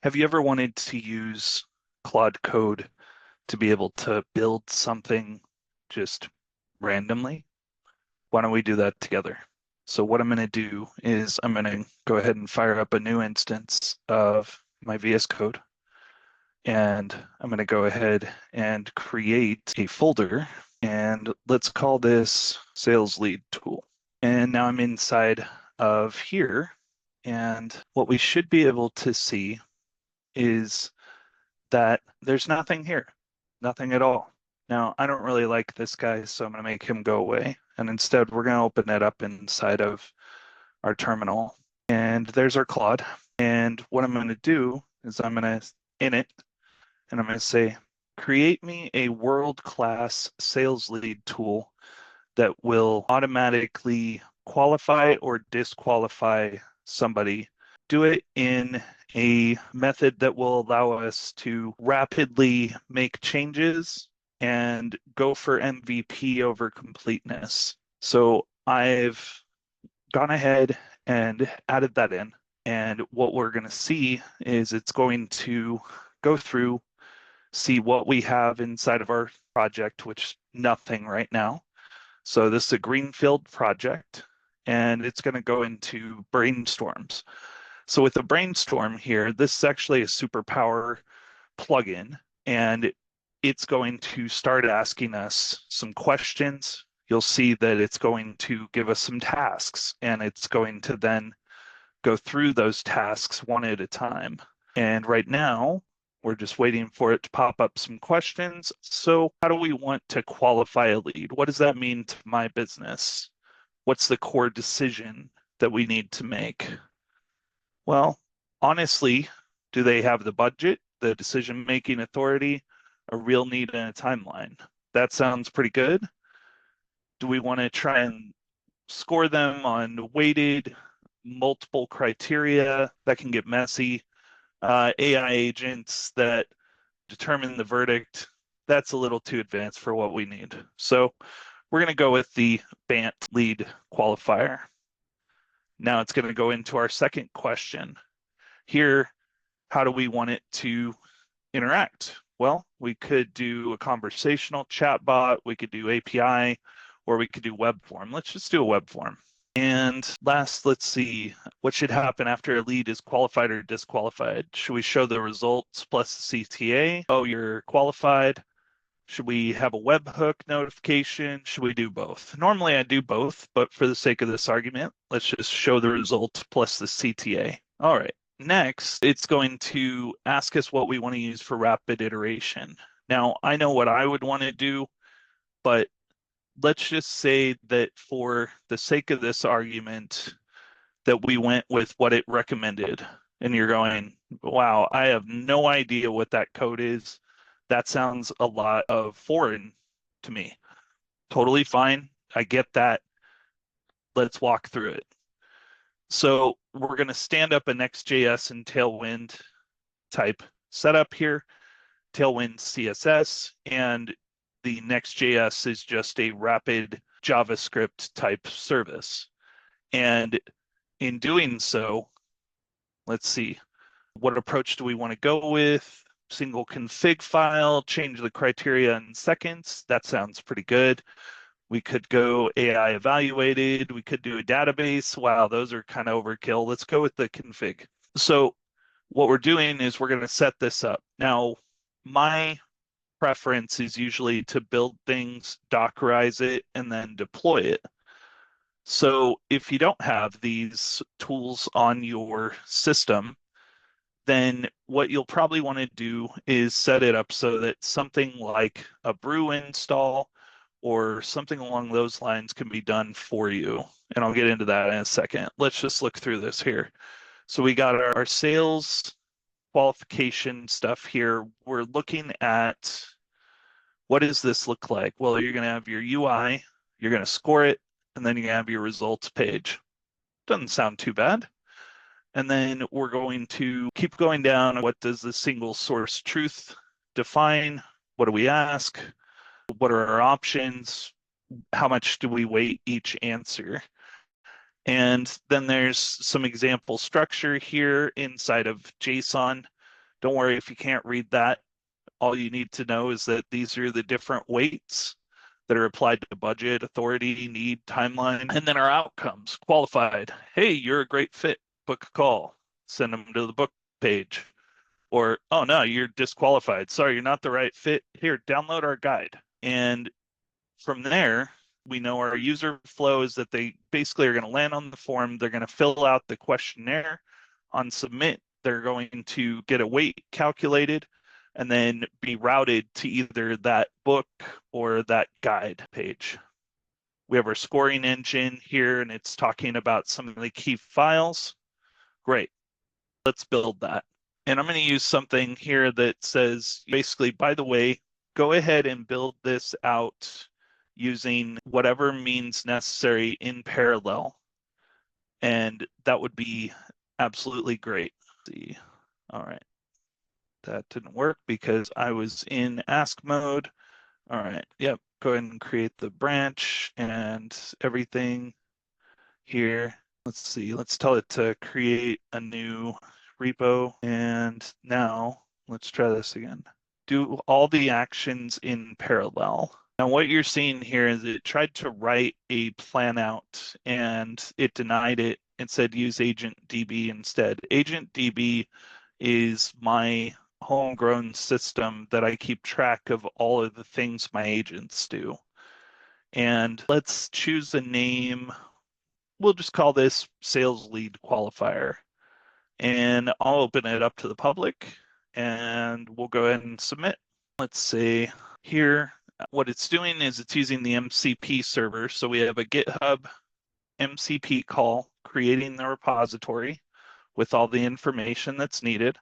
Have you ever wanted to use Claude Code to be able to build something just randomly? Why don't we do that together? So what I'm going to do is I'm going to go ahead and fire up a new instance of my VS Code, and I'm going to go ahead and create a folder, and let's call this sales lead tool. And now I'm inside of here, and what we should be able to see is that there's nothing here, nothing at all. Now, I don't really like this guy, so I'm going to make him go away. And instead, we're going to open it up inside of our terminal. And there's our Claude. And what I'm going to do is I'm going to init, and I'm going to say, create me a world-class sales lead tool that will automatically qualify or disqualify somebody. Do it in a method that will allow us to rapidly make changes and go for MVP over completeness. So I've gone ahead and added that in. And what we're going to see is it's going to go through, see what we have inside of our project, which nothing right now. So this is a greenfield project, and it's going to go into brainstorms. So with the brainstorm here, this is actually a superpower plugin, and it's going to start asking us some questions. You'll see that it's going to give us some tasks, and it's going to then go through those tasks one at a time. And right now, we're just waiting for it to pop up some questions. So how do we want to qualify a lead? What does that mean to my business? What's the core decision that we need to make? Well, honestly, do they have the budget, the decision-making authority, a real need, and a timeline? That sounds pretty good. Do we want to try and score them on weighted multiple criteria? That can get messy. AI agents that determine the verdict, that's a little too advanced for what we need. So we're going to go with the BANT lead qualifier. Now it's going to go into our second question. Here, how do we want it to interact? Well, we could do a conversational chatbot, we could do API, or we could do web form. Let's just do a web form. And last, let's see, what should happen after a lead is qualified or disqualified? Should we show the results plus the CTA? Oh, you're qualified. Should we have a webhook notification? Should we do both? Normally I do both, but for the sake of this argument, let's just show the result plus the CTA. All right. Next, it's going to ask us what we want to use for rapid iteration. Now, I know what I would want to do, but let's just say that for the sake of this argument, that we went with what it recommended. And you're going, wow, I have no idea what that code is. That sounds a lot of foreign to me. Totally fine. I get that. Let's walk through it. So we're going to stand up a Next.js and Tailwind type setup here, Tailwind CSS, and the Next.js is just a rapid JavaScript type service. And in doing so, let's see, what approach do we want to go with? Single config file, change the criteria in seconds. That sounds pretty good. We could go AI evaluated. We could do a database. Wow, those are kind of overkill. Let's go with the config. So what we're doing is we're going to set this up. Now, my preference is usually to build things, Dockerize it, and then deploy it. So if you don't have these tools on your system, then what you'll probably want to do is set it up so that something like a brew install or something along those lines can be done for you. And I'll get into that in a second. Let's just look through this here. So we got our sales qualification stuff here. We're looking at what does this look like? Well, you're going to have your UI, you're going to score it, and then you're going to have your results page. Doesn't sound too bad. And then we're going to keep going down. What does the single source truth define? What do we ask? What are our options? How much do we weight each answer? And then there's some example structure here inside of JSON. Don't worry if you can't read that. All you need to know is that these are the different weights that are applied to budget, authority, need, timeline, and then our outcomes. Qualified. Hey, you're a great fit. Book a call. Send them to the book page. Or, oh no, you're disqualified. Sorry, you're not the right fit. Here, download our guide. And from there, we know our user flow is that they basically are going to land on the form. They're going to fill out the questionnaire. On submit, they're going to get a weight calculated and then be routed to either that book or that guide page. We have our scoring engine here, and it's talking about some of the key files. Great. Let's build that. And I'm going to use something here that says, basically, by the way, go ahead and build this out using whatever means necessary in parallel. And that would be absolutely great. Let's see. All right. That didn't work because I was in ask mode. All right. Yep. Go ahead and create the branch and everything here. Let's see. Let's tell it to create a new repo. And now let's try this again. Do all the actions in parallel. Now what you're seeing here is it tried to write a plan out and it denied it and said use agent DB instead. Agent DB is my homegrown system that I keep track of all of the things my agents do. And let's choose a name. We'll just call this sales lead qualifier. And I'll open it up to the public and we'll go ahead and submit. Let's say here, what it's doing is it's using the MCP server. So we have a GitHub MCP call, creating the repository with all the information that's needed.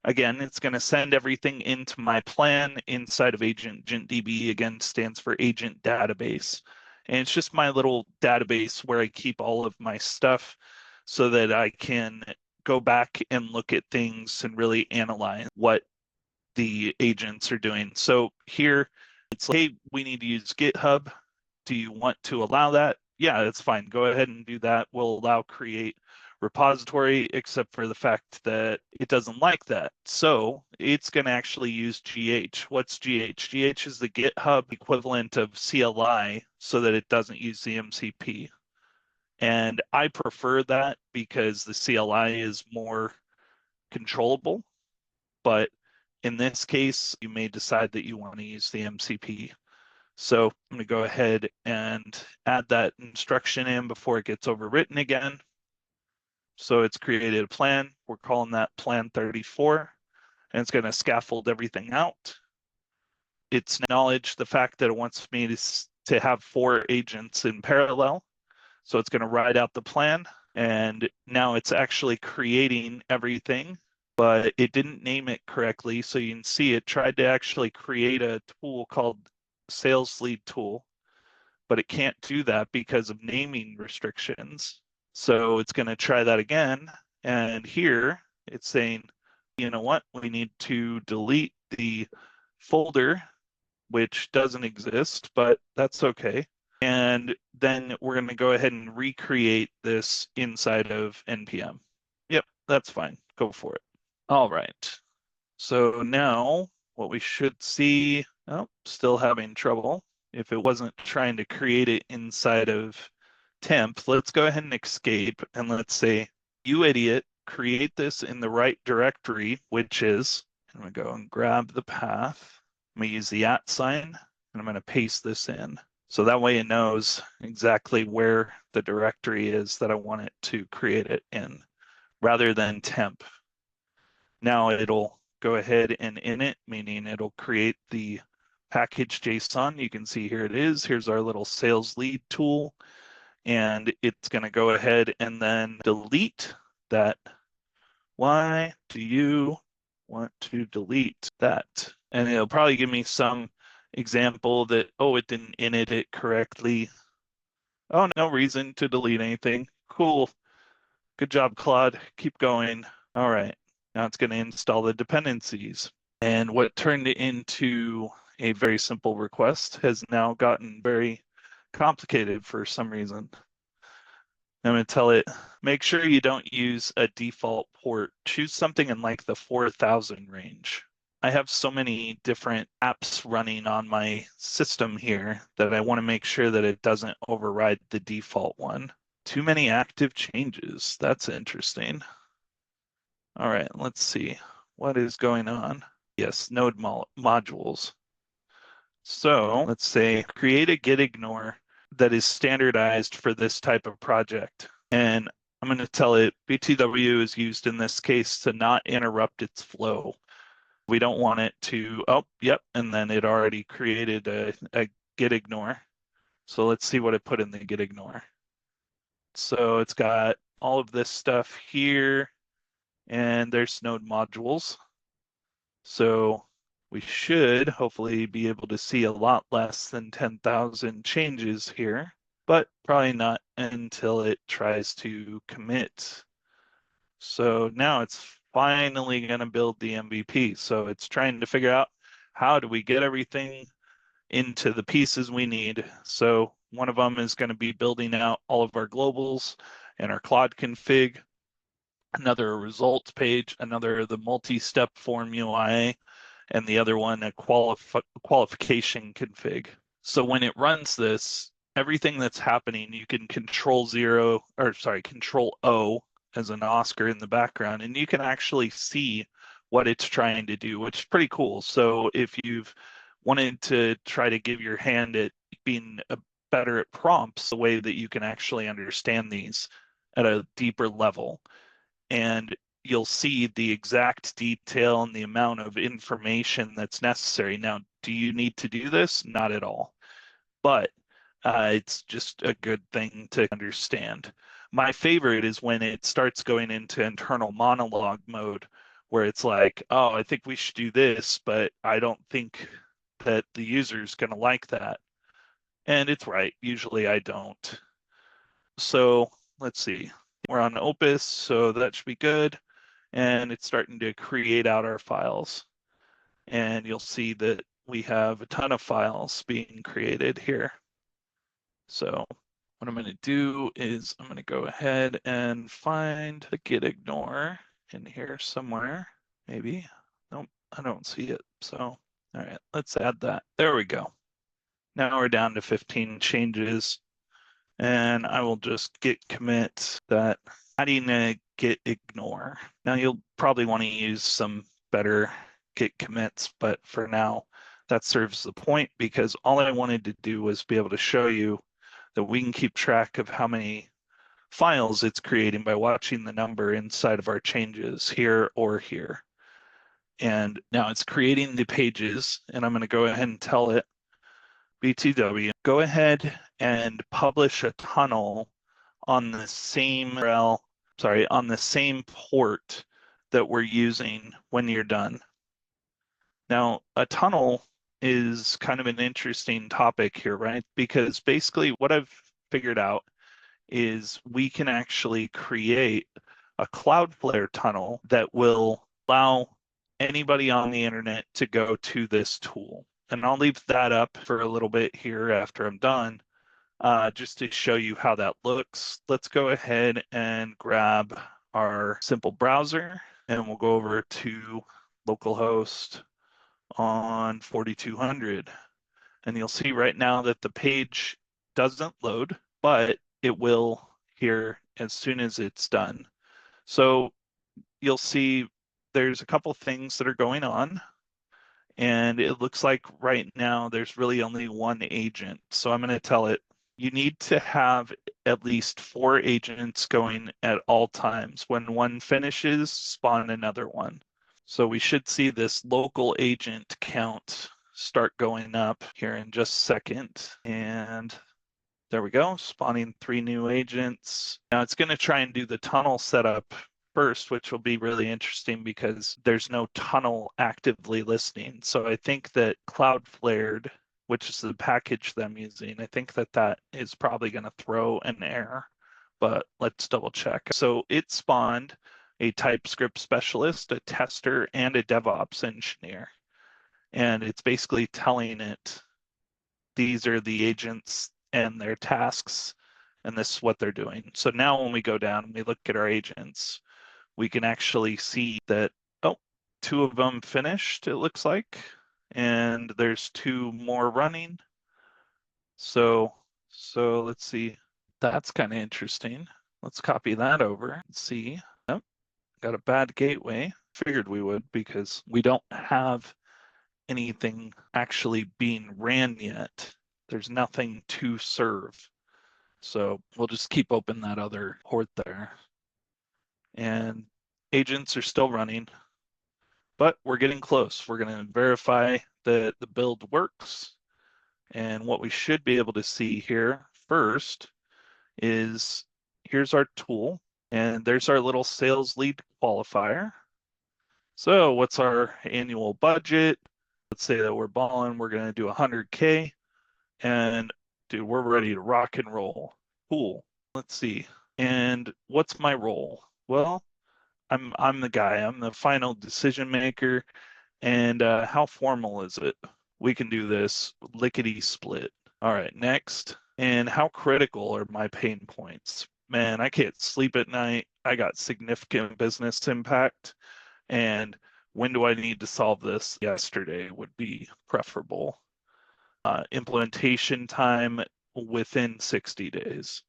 Again, it's going to send everything into my plan inside of AgentDB. Again, stands for agent database. And it's just my little database where I keep all of my stuff so that I can go back and look at things and really analyze what the agents are doing. So here it's like, hey, we need to use GitHub. Do you want to allow that? Yeah, that's fine. Go ahead and do that. We'll allow create repository, except for the fact that it doesn't like that. So it's going to actually use GH. What's GH? GH is the GitHub equivalent of CLI so that it doesn't use the MCP. And I prefer that because the CLI is more controllable. But in this case, you may decide that you want to use the MCP. So I'm going to go ahead and add that instruction in before it gets overwritten again. So it's created a plan. We're calling that plan 34, and it's going to scaffold everything out. It's acknowledged the fact that it wants me to have 4 agents in parallel. So it's going to write out the plan, and now it's actually creating everything, but it didn't name it correctly. So you can see it tried to actually create a tool called Sales Lead Tool, but it can't do that because of naming restrictions. So it's going to try that again. And here it's saying, you know what, we need to delete the folder, which doesn't exist, but that's okay. And then we're going to go ahead and recreate this inside of NPM. Yep, that's fine. Go for it. All right. So now what we should see, oh, still having trouble. If it wasn't trying to create it inside of temp, let's go ahead and escape and let's say, you idiot, create this in the right directory, which is, I'm going to go and grab the path. I'm going to use the @ sign and I'm going to paste this in. So that way it knows exactly where the directory is that I want it to create it in, rather than temp. Now it'll go ahead and init, meaning it'll create the package JSON. You can see here it is. Here's our little sales lead tool. And it's going to go ahead and then delete that. Why do you want to delete that? And it'll probably give me some example that, oh, it didn't init it correctly. Oh, no reason to delete anything. Cool. Good job, Claude. Keep going. All right. Now it's going to install the dependencies. And what turned it into a very simple request has now gotten very complicated for some reason. I'm going to tell it, make sure you don't use a default port. Choose something in like the 4,000 range. I have so many different apps running on my system here that I want to make sure that it doesn't override the default one. Too many active changes. That's interesting. All right, let's see. What is going on? Yes, node modules. So let's say create a git ignore that is standardized for this type of project. And I'm going to tell it BTW is used in this case to not interrupt its flow. We don't want it to, oh, yep, and then it already created a git ignore. So let's see what it put in the git ignore. So it's got all of this stuff here, and there's node modules. So we should hopefully be able to see a lot less than 10,000 changes here, but probably not until it tries to commit. So now it's finally going to build the MVP. So it's trying to figure out how do we get everything into the pieces we need. So one of them is going to be building out all of our globals and our Claude config, another results page, another the multi-step form UI, and the other one a qualification config. So when it runs this, everything that's happening, you can control control O as an Oscar in the background, and you can actually see what it's trying to do, which is pretty cool. So if you've wanted to try to give your hand at being better at prompts, the way that you can actually understand these at a deeper level, and you'll see the exact detail and the amount of information that's necessary. Now, do you need to do this? Not at all, but it's just a good thing to understand. My favorite is when it starts going into internal monologue mode, where it's like, oh, I think we should do this, but I don't think that the user's going to like that. And it's right. Usually I don't. So let's see. We're on Opus, so that should be good. And it's starting to create out our files. And you'll see that we have a ton of files being created here. So what I'm going to do is I'm going to go ahead and find the git ignore in here somewhere, maybe. Nope, I don't see it. So, all right, let's add that. There we go. Now we're down to 15 changes, and I will just git commit that adding a git ignore. Now you'll probably want to use some better git commits, but for now, that serves the point because all I wanted to do was be able to show you that we can keep track of how many files it's creating by watching the number inside of our changes here or here. And now it's creating the pages, and I'm going to go ahead and tell it, BTW, go ahead and publish a tunnel on the same URL, on the same port that we're using when you're done. Now, a tunnel is kind of an interesting topic here, right? Because basically what I've figured out is we can actually create a Cloudflare tunnel that will allow anybody on the internet to go to this tool. And I'll leave that up for a little bit here after I'm done, just to show you how that looks. Let's go ahead and grab our simple browser, and we'll go over to localhost on 4200. And you'll see right now that the page doesn't load, but it will here as soon as it's done. So you'll see there's a couple things that are going on. And it looks like right now there's really only one agent. So I'm going to tell it, you need to have at least 4 agents going at all times. When one finishes, spawn another one. So we should see this local agent count start going up here in just a second. And there we go, spawning 3 new agents. Now it's going to try and do the tunnel setup first, which will be really interesting because there's no tunnel actively listening. So I think that Cloudflared, which is the package that I'm using, I think that that is probably going to throw an error, but let's double check. So it spawned a TypeScript specialist, a tester, and a DevOps engineer. And it's basically telling it, these are the agents and their tasks, and this is what they're doing. So now when we go down and we look at our agents, we can actually see that, oh, two of them finished, it looks like, and there's two more running. So let's see. That's kind of interesting. Let's copy that over and see. Oh, got a bad gateway. Figured we would because we don't have anything actually being ran yet. There's nothing to serve. So we'll just keep open that other port there. And agents are still running, but we're getting close. We're going to verify that the build works. And what we should be able to see here first is here's our tool, and there's our little sales lead qualifier. So what's our annual budget? Let's say that we're balling, we're going to do 100K, and dude, we're ready to rock and roll. Cool. Let's see. And what's my role? Well, I'm the guy. I'm the final decision maker. And how formal is it? We can do this lickety split. All right, next. And how critical are my pain points? Man, I can't sleep at night. I got significant business impact. And when do I need to solve this? Yesterday would be preferable. Implementation time within 60 days.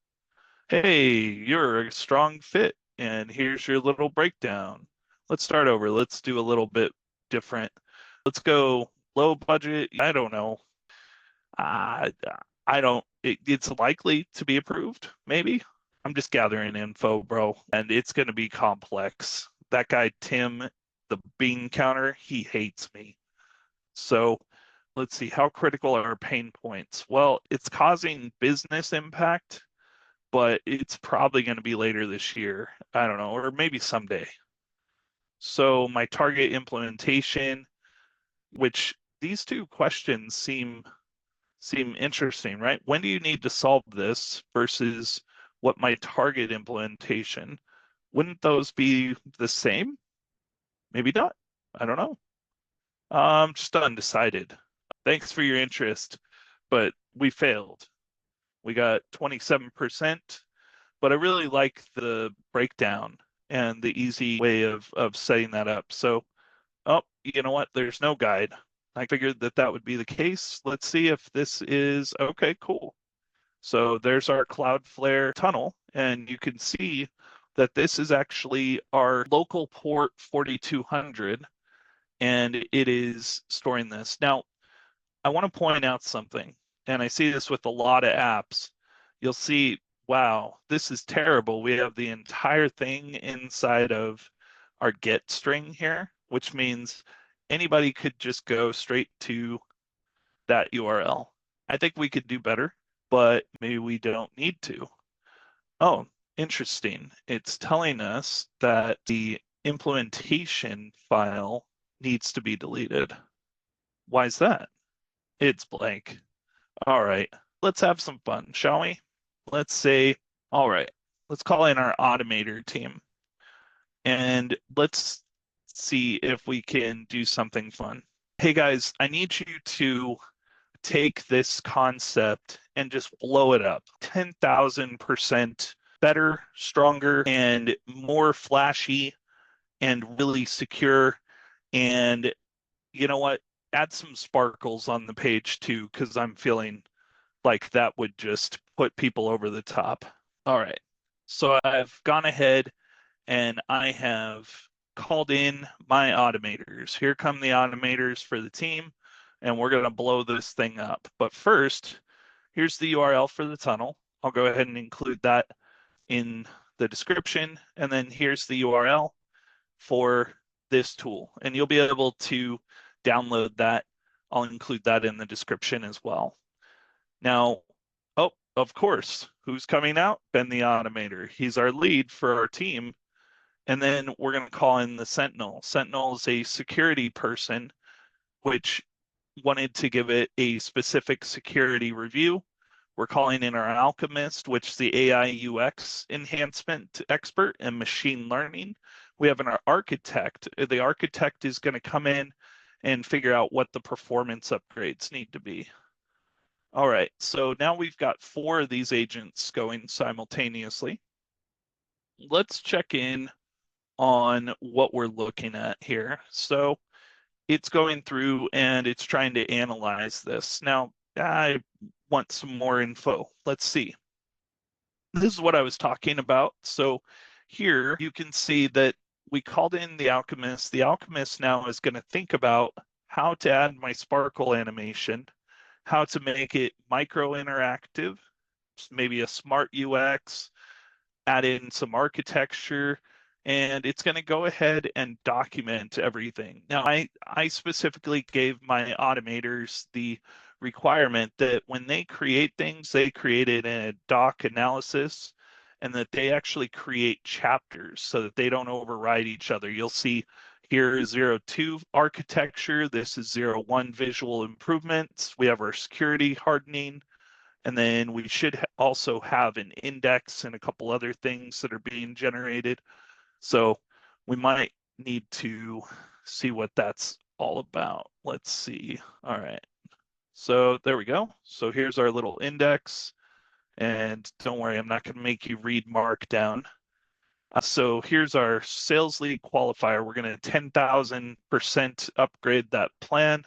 Hey, you're a strong fit, and here's your little breakdown. Let's start over. Let's do a little bit different. Let's go low budget. I don't know. Uh, I don't, it's likely to be approved, maybe. I'm just gathering info, bro, and it's going to be complex. That guy, Tim, the bean counter, he hates me. So let's see, how critical are pain points? Well, it's causing business impact, but it's probably going to be later this year. I don't know, or maybe someday. So my target implementation, which these two questions seem interesting, right? When do you need to solve this versus what my target implementation? Wouldn't those be the same? Maybe not. I don't know. Just undecided. Thanks for your interest, but we failed. We got 27%, but I really like the breakdown and the easy way of setting that up. So, oh, you know what? There's no guide. I figured that that would be the case. Let's see if this is okay, cool. So there's our Cloudflare tunnel, and you can see that this is actually our local port 4200, and it is storing this. Now, I want to point out something, and I see this with a lot of apps. You'll see, wow, this is terrible. We have the entire thing inside of our get string here, which means anybody could just go straight to that URL. I think we could do better, but maybe we don't need to. Oh, interesting. It's telling us that the implementation file needs to be deleted. Why is that? It's blank. All right, let's have some fun, shall we? Let's say, all right, let's call in our automator team and let's see if we can do something fun. Hey guys, I need you to take this concept and just blow it up 10,000% better, stronger, and more flashy and really secure. And you know what? Add some sparkles on the page too, because I'm feeling like that would just put people over the top. All right. So I've gone ahead and I have called in my automators. Here come the automators for the team, and we're going to blow this thing up. But first, here's the URL for the tunnel. I'll go ahead and include that in the description. And then here's the URL for this tool. And you'll be able to download that. I'll include that in the description as well. Now, oh, of course, who's coming out? Ben the Automator. He's our lead for our team. And then we're going to call in the Sentinel. Sentinel is a security person, which wanted to give it a specific security review. We're calling in our Alchemist, which is the AI UX enhancement expert and machine learning. We have our architect. The architect is going to come in and figure out what the performance upgrades need to be. All right, so now we've got 4 of these agents going simultaneously. Let's check in on what we're looking at here. So it's going through and it's trying to analyze this. Now, I want some more info. Let's see. This is what I was talking about. So here you can see that we called in the alchemist. The alchemist now is going to think about how to add my sparkle animation, how to make it micro interactive, maybe a smart UX, add in some architecture, and it's going to go ahead and document everything. Now, I specifically gave my automators the requirement that when they create things, they create it in a doc analysis and that they actually create chapters so that they don't override each other. You'll see here is 02 architecture. This is 01 visual improvements. We have our security hardening. And then we should also have an index and a couple other things that are being generated. So we might need to see what that's all about. Let's see. All right. So there we go. So here's our little index. And don't worry, I'm not going to make you read Markdown. So here's our sales lead qualifier. We're going to 10,000% upgrade that plan.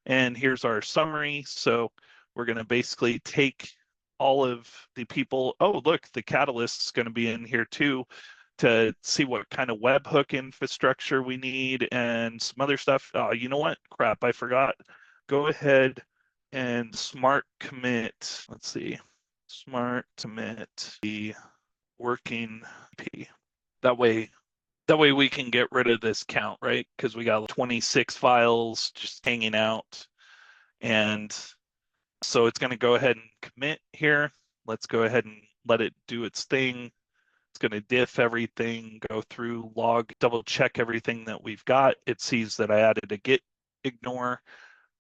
And here's our summary. So we're going to basically take all of the people. Oh, look, the catalyst is going to be in here too to see what kind of webhook infrastructure we need and some other stuff. You know what? Crap, I forgot. Go ahead and smart commit. Let's see. Smart commit the working P. That way we can get rid of this count, right? Because we got 26 files just hanging out. And so it's going to go ahead and commit here. Let's go ahead and let it do its thing. It's going to diff everything, go through, log, double check everything that we've got. It sees that I added a git ignore,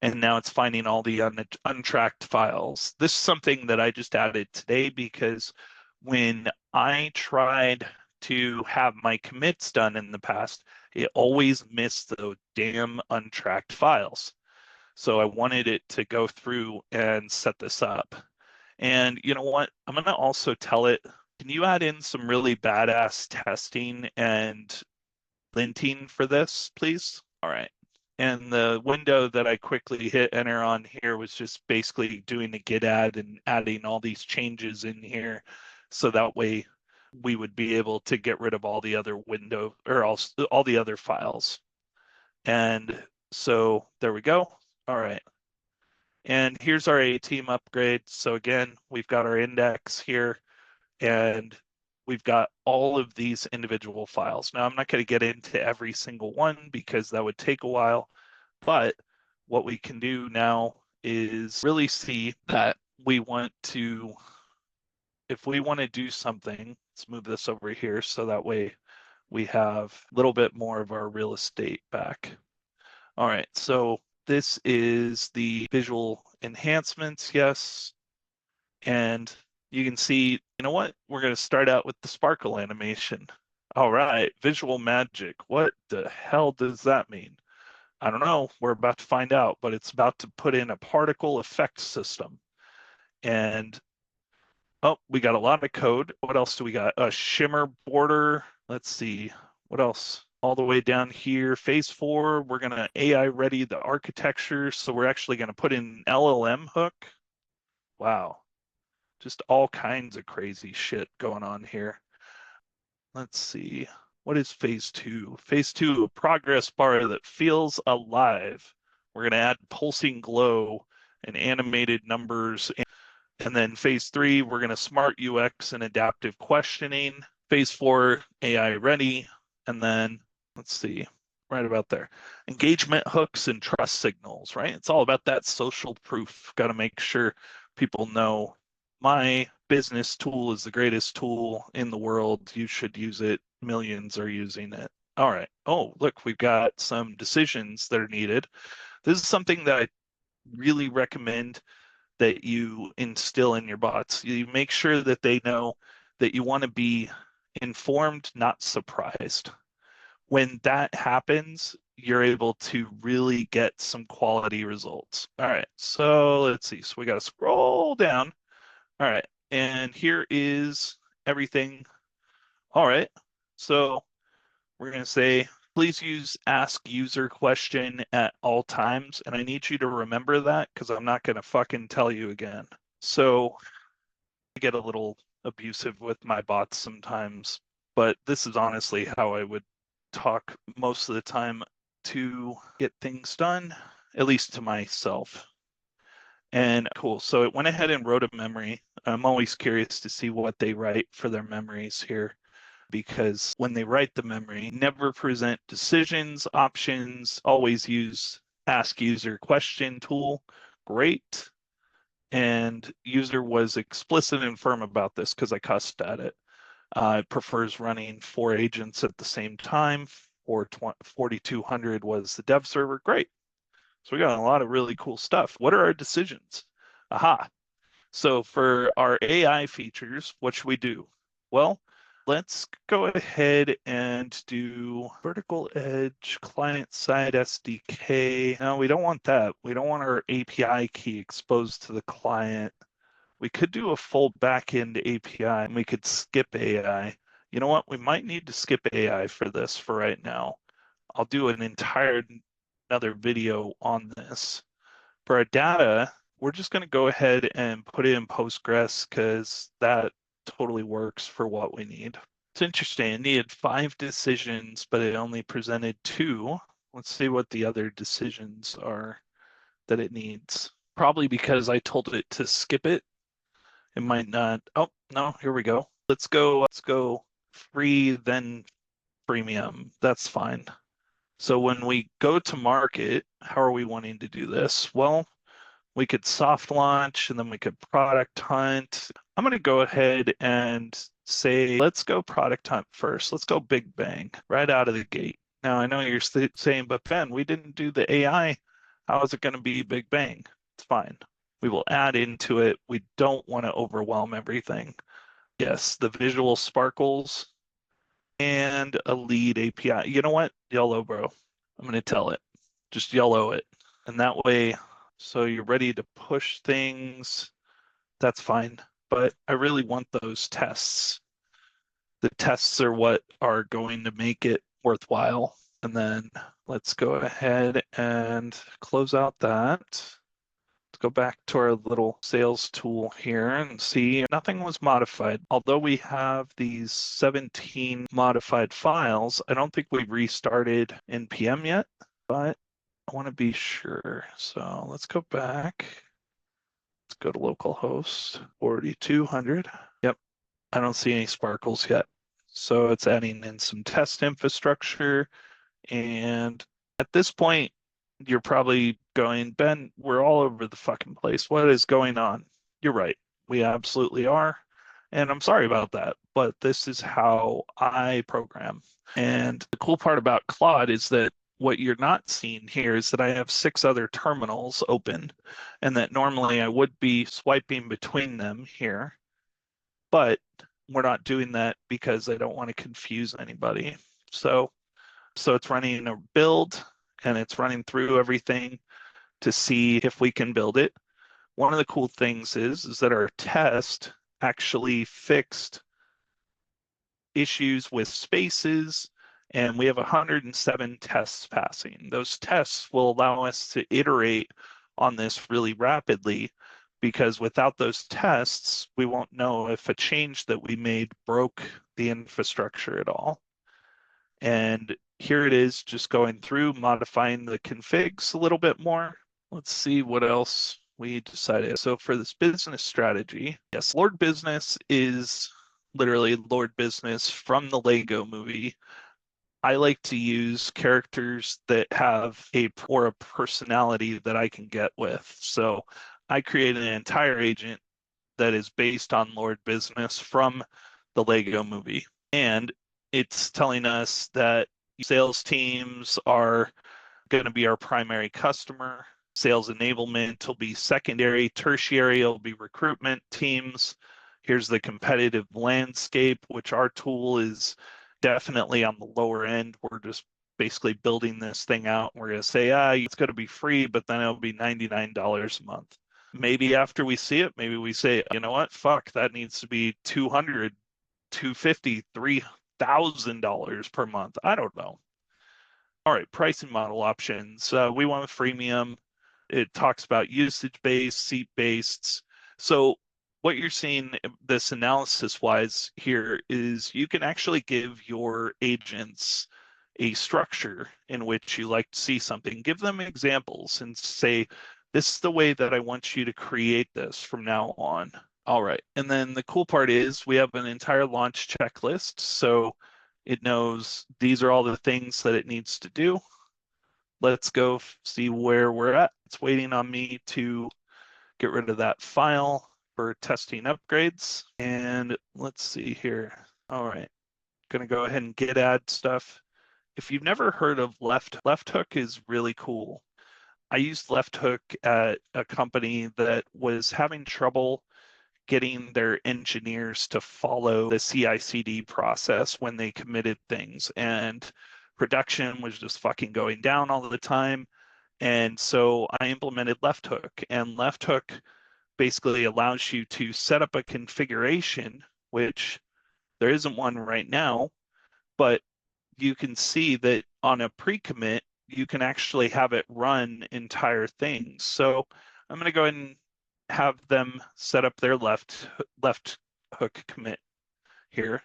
and now it's finding all the untracked files. This is something that I just added today because when I tried to have my commits done in the past, it always missed the damn untracked files. So I wanted it to go through and set this up. And you know what? I'm going to also tell it, can you add in some really badass testing and linting for this, please? All right. And the window that I quickly hit enter on here was just basically doing a git add and adding all these changes in here. So that way we would be able to get rid of all the other window or all the other files. And so there we go. All right. And here's our A team upgrade. So again, we've got our index here and we've got all of these individual files. Now, I'm not going to get into every single one because that would take a while, but what we can do now is really see that we want to, if we want to do something, let's move this over here so that way we have a little bit more of our real estate back. All right, so this is the visual enhancements, yes. And you can see, you know what? We're going to start out with the sparkle animation. All right, visual magic. What the hell does that mean? I don't know. We're about to find out, but it's about to put in a particle effect system. And oh, we got a lot of code. What else do we got? A shimmer border. Let's see. What else? All the way down here, phase 4, we're going to AI ready the architecture. So we're actually going to put in an LLM hook. Wow. Just all kinds of crazy shit going on here. Let's see. What is phase 2? Phase 2, a progress bar that feels alive. We're going to add pulsing glow and animated numbers. And then phase 3, we're going to smart UX and adaptive questioning. Phase 4, AI ready. And then, let's see, right about there. Engagement hooks and trust signals, right? It's all about that social proof. Got to make sure people know my business tool is the greatest tool in the world. You should use it. Millions are using it. All right. Oh, look, we've got some decisions that are needed. This is something that I really recommend that you instill in your bots. You make sure that they know that you want to be informed, not surprised. When that happens, you're able to really get some quality results. All right, so let's see. So we got to scroll down. All right, and here is everything. All right, so we're going to say, please use ask user question at all times. And I need you to remember that because I'm not going to fucking tell you again. So I get a little abusive with my bots sometimes, but this is honestly how I would talk most of the time to get things done, at least to myself. And cool. So it went ahead and wrote a memory. I'm always curious to see what they write for their memories here, because when they write the memory, never present decisions, options, always use ask user question tool. Great. And user was explicit and firm about this because I cussed at it. It prefers running 4 agents at the same time. 4200 was the dev server. Great. So we got a lot of really cool stuff. What are our decisions? Aha. So for our AI features, what should we do? Well, let's go ahead and do vertical edge client side SDK. No, we don't want that. We don't want our API key exposed to the client. We could do a full backend API and we could skip AI. You know what? We might need to skip AI for this for right now. I'll do an entire another video on this. For our data, we're just going to go ahead and put it in Postgres because that totally works for what we need. It's interesting. It needed 5 decisions, but it only presented 2. Let's see what the other decisions are that it needs. Probably because I told it to skip it. It might not. Oh, no, here we go. Let's go free, then premium. That's fine. So when we go to market, how are we wanting to do this? Well, we could soft launch and then we could product hunt. I'm going to go ahead and say, let's go product hunt first. Let's go big bang right out of the gate. Now, I know you're saying, but Ben, we didn't do the AI. How is it going to be big bang? It's fine. We will add into it. We don't want to overwhelm everything. Yes, the visual sparkles and a lead API. You know what? Yellow, bro. I'm going to tell it. Just yellow it. And that way, so you're ready to push things. That's fine. But I really want those tests. The tests are what are going to make it worthwhile. And then let's go ahead and close out that. Let's go back to our little sales tool here and see nothing was modified. Although we have these 17 modified files, I don't think we've restarted NPM yet, but I want to be sure. So let's go back. Let's go to localhost 4200. Yep, I don't see any sparkles yet. So it's adding in some test infrastructure. And at this point, you're probably going, Ben, we're all over the fucking place. What is going on? You're right. We absolutely are. And I'm sorry about that, but this is how I program. And the cool part about Claude is that what you're not seeing here is that I have 6 other terminals open, and that normally I would be swiping between them here, but we're not doing that because I don't want to confuse anybody. So it's running a build and it's running through everything to see if we can build it. One of the cool things is that our test actually fixed issues with spaces, and we have 107 tests passing. Those tests will allow us to iterate on this really rapidly, because without those tests, we won't know if a change that we made broke the infrastructure at all. And here it is, just going through, modifying the configs a little bit more. Let's see what else we decided. So for this business strategy, yes, Lord Business is literally Lord Business from the Lego movie. I like to use characters that have a personality that I can get with. So I created an entire agent that is based on Lord Business from the Lego movie. And it's telling us that sales teams are going to be our primary customer. Sales enablement will be secondary. Tertiary will be recruitment teams. Here's the competitive landscape, which our tool is definitely on the lower end. We're just basically building this thing out. We're going to say, it's going to be free, but then it'll be $99 a month. Maybe after we see it, maybe we say, you know what, fuck, that needs to be $200, $250, $3,000 per month. I don't know. All right, pricing model options. We want a freemium. It talks about usage-based, seat-based. So what you're seeing this analysis-wise here is you can actually give your agents a structure in which you like to see something. Give them examples and say, this is the way that I want you to create this from now on. All right, and then the cool part is we have an entire launch checklist. So it knows these are all the things that it needs to do. Let's go see where we're at. It's waiting on me to get rid of that file for testing upgrades. And let's see here. All right, gonna go ahead and git add stuff. If you've never heard of Left Hook is really cool. I used Left Hook at a company that was having trouble getting their engineers to follow the CI/CD process when they committed things, and production was just fucking going down all the time. And so I implemented Left Hook, and Left Hook basically allows you to set up a configuration, which there isn't one right now, but you can see that on a pre-commit, you can actually have it run entire things. So I'm going to go ahead and have them set up their left hook commit here.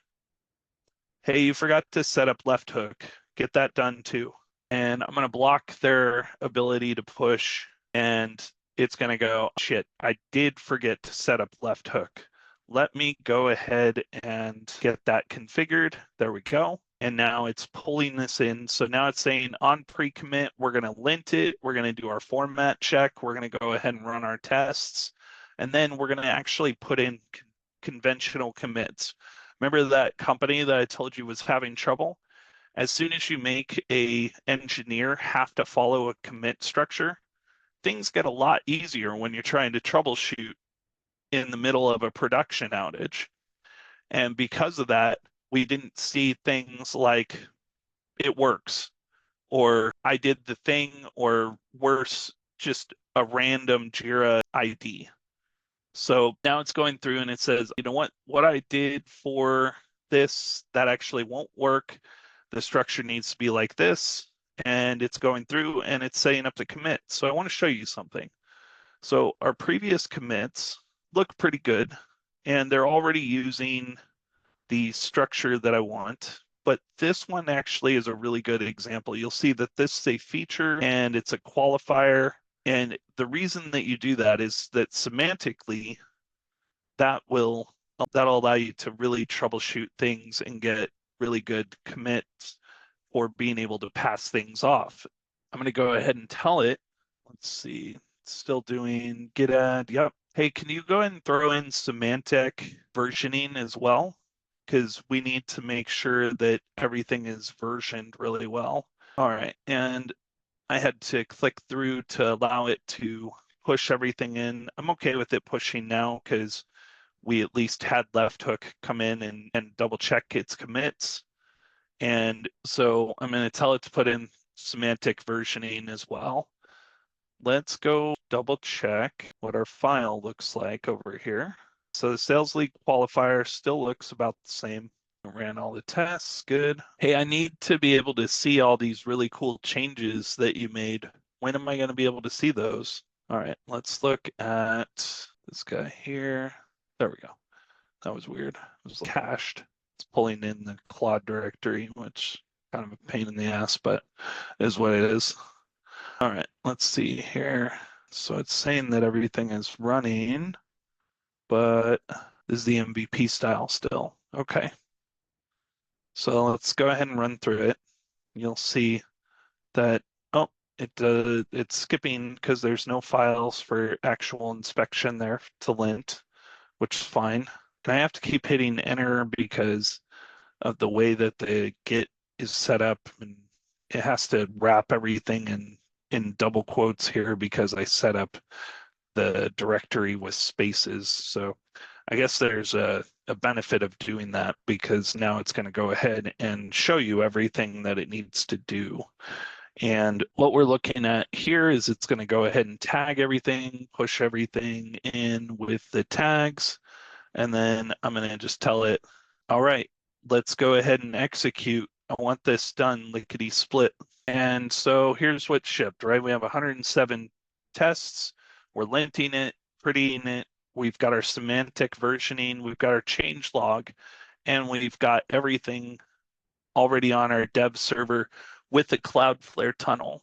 Hey, you forgot to set up left hook. Get that done too. And I'm going to block their ability to push, and it's going to go, shit, I did forget to set up left hook. Let me go ahead and get that configured. There we go. And now it's pulling this in. So now it's saying on pre-commit, we're going to lint it. We're going to do our format check. We're going to go ahead and run our tests. And then we're going to actually put in conventional commits. Remember that company that I told you was having trouble? As soon as you make a engineer have to follow a commit structure, things get a lot easier when you're trying to troubleshoot in the middle of a production outage. And because of that, we didn't see things like it works, or I did the thing, or worse, just a random Jira ID. So now it's going through and it says, you know what I did for this, that actually won't work. The structure needs to be like this, and it's going through and it's setting up the commit. So I want to show you something. So our previous commits look pretty good, and they're already using the structure that I want, but this one actually is a really good example. You'll see that this is a feature and it's a qualifier. And the reason that you do that is that semantically, that'll allow you to really troubleshoot things and get really good commits for being able to pass things off. I'm going to go ahead and tell it. Let's see, it's still doing git add. Yep. Hey, can you go ahead and throw in semantic versioning as well? Because we need to make sure that everything is versioned really well. All right, and I had to click through to allow it to push everything in. I'm okay with it pushing now because we at least had left hook come in and double check its commits. And so I'm going to tell it to put in semantic versioning as well. Let's go double check what our file looks like over here. So the sales lead qualifier still looks about the same. I ran all the tests, good. Hey, I need to be able to see all these really cool changes that you made. When am I going to be able to see those? All right, let's look at this guy here. There we go. That was weird. It was cached. It's pulling in the Claude directory, which kind of a pain in the ass, but is what it is. All right, let's see here. So it's saying that everything is running, but this is the MVP style still. Okay. So let's go ahead and run through it. You'll see that, oh, it's skipping because there's no files for actual inspection there to lint, which is fine. And I have to keep hitting enter because of the way that the Git is set up, and it has to wrap everything in double quotes here because I set up the directory with spaces. So I guess there's a a benefit of doing that because now it's going to go ahead and show you everything that it needs to do. And what we're looking at here is it's going to go ahead and tag everything, push everything in with the tags, and then I'm going to just tell it, all right, let's go ahead and execute. I want this done lickety split. And so here's what shipped, right? We have 107 tests. We're linting it, prettying it. We've got our semantic versioning. We've got our change log, and we've got everything already on our dev server with the Cloudflare tunnel.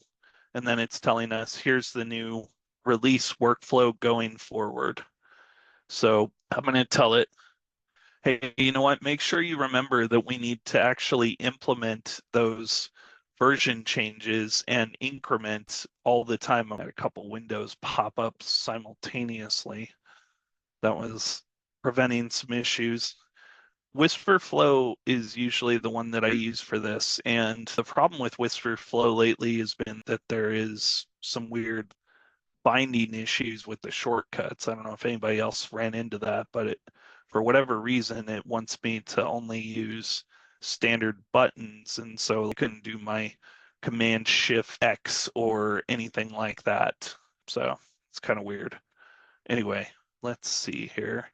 And then it's telling us, here's the new release workflow going forward. So I'm going to tell it, hey, you know what? Make sure you remember that we need to actually implement those version changes and increment all the time. I had a couple windows pop up simultaneously. That was preventing some issues. Whisperflow is usually the one that I use for this. And the problem with Whisperflow lately has been that there is some weird binding issues with the shortcuts. I don't know if anybody else ran into that, but for whatever reason, it wants me to only use standard buttons. And so I couldn't do my Command Shift X or anything like that. So it's kind of weird. Anyway, let's see here.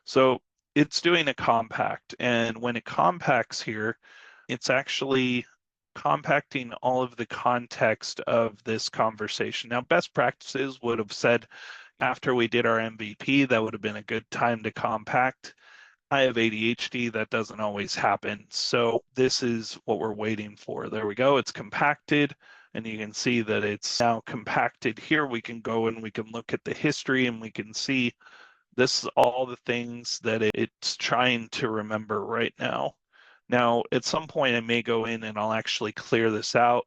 So it's doing a compact, and when it compacts here, it's actually compacting all of the context of this conversation. Now, best practices would have said after we did our MVP, that would have been a good time to compact. I have ADHD, that doesn't always happen. So this is what we're waiting for. There we go, it's compacted, and you can see that it's now compacted here. We can go and we can look at the history and we can see this is all the things that it's trying to remember right now. Now, at some point, I may go in and I'll actually clear this out.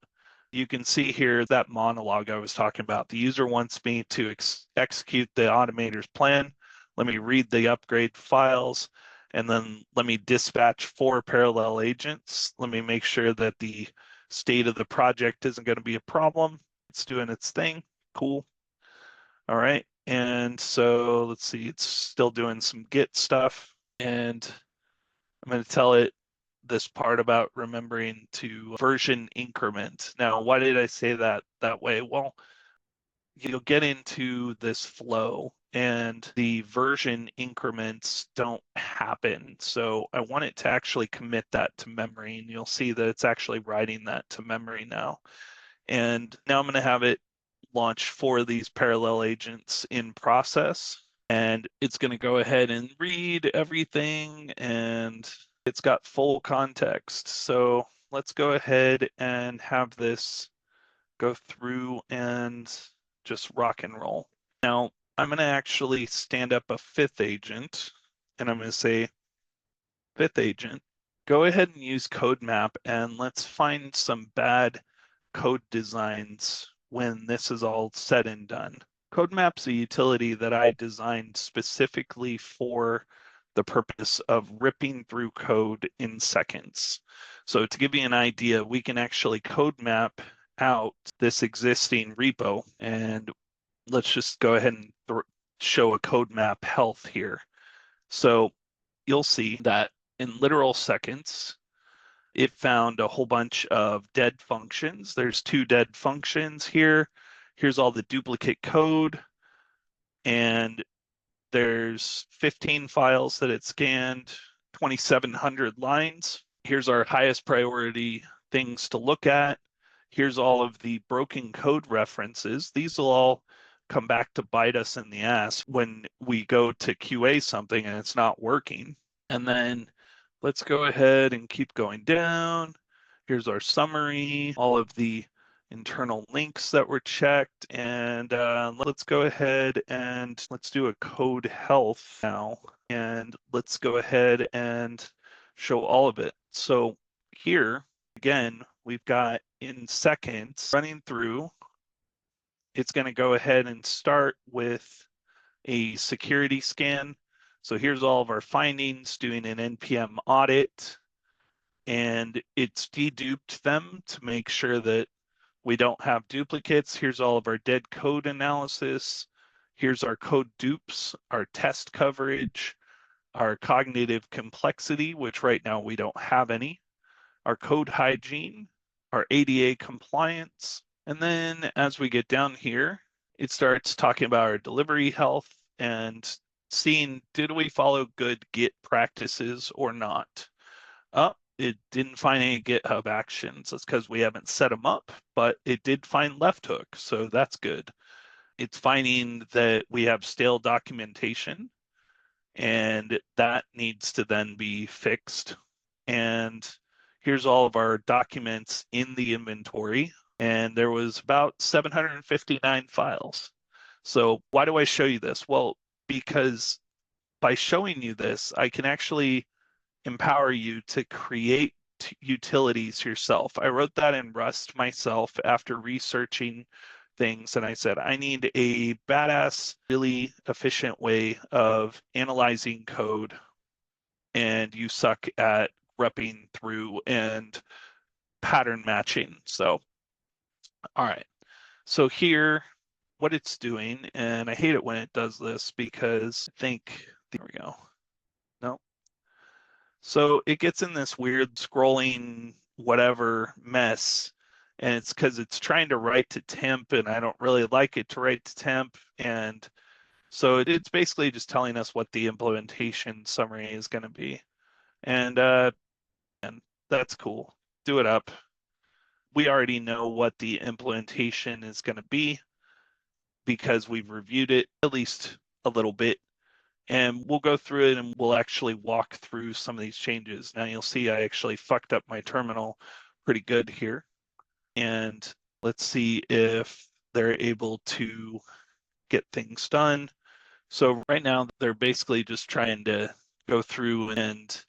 You can see here that monologue I was talking about. The user wants me to execute the automator's plan. Let me read the upgrade files, and then let me dispatch 4 parallel agents. Let me make sure that the state of the project isn't going to be a problem. It's doing its thing. Cool. All right. And so let's see, it's still doing some Git stuff. And I'm going to tell it this part about remembering to version increment. Now, why did I say that way? Well, you'll get into this flow and the version increments don't happen. So I want it to actually commit that to memory, and you'll see that it's actually writing that to memory now. And now I'm going to have it launch 4 of these parallel agents in process, and it's going to go ahead and read everything, and it's got full context. So let's go ahead and have this go through and just rock and roll. Now, I'm going to actually stand up a 5th agent, and I'm going to say, 5th agent, go ahead and use code map, and let's find some bad code designs when this is all said and done. CodeMap's a utility that I designed specifically for the purpose of ripping through code in seconds. So to give you an idea, we can actually code map out this existing repo, and let's just go ahead and show a code map health here. So you'll see that in literal seconds, it found a whole bunch of dead functions. There's 2 dead functions here. Here's all the duplicate code, and there's 15 files that it scanned, 2,700 lines. Here's our highest priority things to look at. Here's all of the broken code references. These will all come back to bite us in the ass when we go to QA something and it's not working. And then let's go ahead and keep going down. Here's our summary, all of the internal links that were checked. And let's go ahead and let's do a code health now. And let's go ahead and show all of it. So here, again, we've got in seconds running through. It's going to go ahead and start with a security scan. So here's all of our findings, doing an NPM audit, and it's deduped them to make sure that we don't have duplicates. Here's all of our dead code analysis. Here's our code dupes, our test coverage, our cognitive complexity, which right now we don't have any, our code hygiene, our ADA compliance. And then as we get down here, it starts talking about our delivery health and seeing, did we follow good Git practices or not? It didn't find any GitHub actions. That's because we haven't set them up, but it did find left hook, so that's good. It's finding that we have stale documentation, and that needs to then be fixed. And here's all of our documents in the inventory, and there was about 759 files. So why do I show you this? Well, because by showing you this, I can actually empower you to create utilities yourself. I wrote that in Rust myself after researching things, and I said, I need a badass, really efficient way of analyzing code, and you suck at repping through and pattern matching. So, all right. So here, what it's doing, and I hate it when it does this because I think, there we go. No, so it gets in this weird scrolling whatever mess, and it's because it's trying to write to temp, and I don't really like it to write to temp. And so it's basically just telling us what the implementation summary is going to be. And that's cool. Do it up. We already know what the implementation is going to be because we've reviewed it at least a little bit. And we'll go through it and we'll actually walk through some of these changes. Now you'll see I actually fucked up my terminal pretty good here. And let's see if they're able to get things done. So right now they're basically just trying to go through and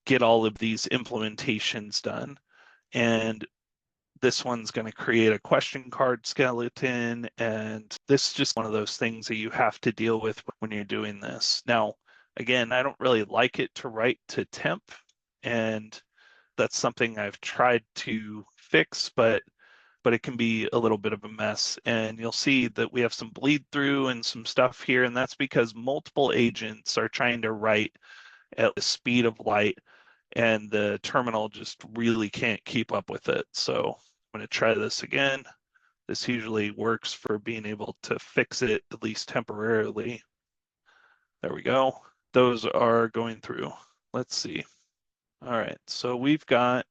get all of these implementations done. And this one's going to create a question card skeleton, and this is just one of those things that you have to deal with when you're doing this. Now, again, I don't really like it to write to temp, and that's something I've tried to fix, but it can be a little bit of a mess. And you'll see that we have some bleed through and some stuff here, and that's because multiple agents are trying to write at the speed of light, and the terminal just really can't keep up with it. So I'm going to try this again. This usually works for being able to fix it, at least temporarily. There we go. Those are going through. Let's see. All right, so we've got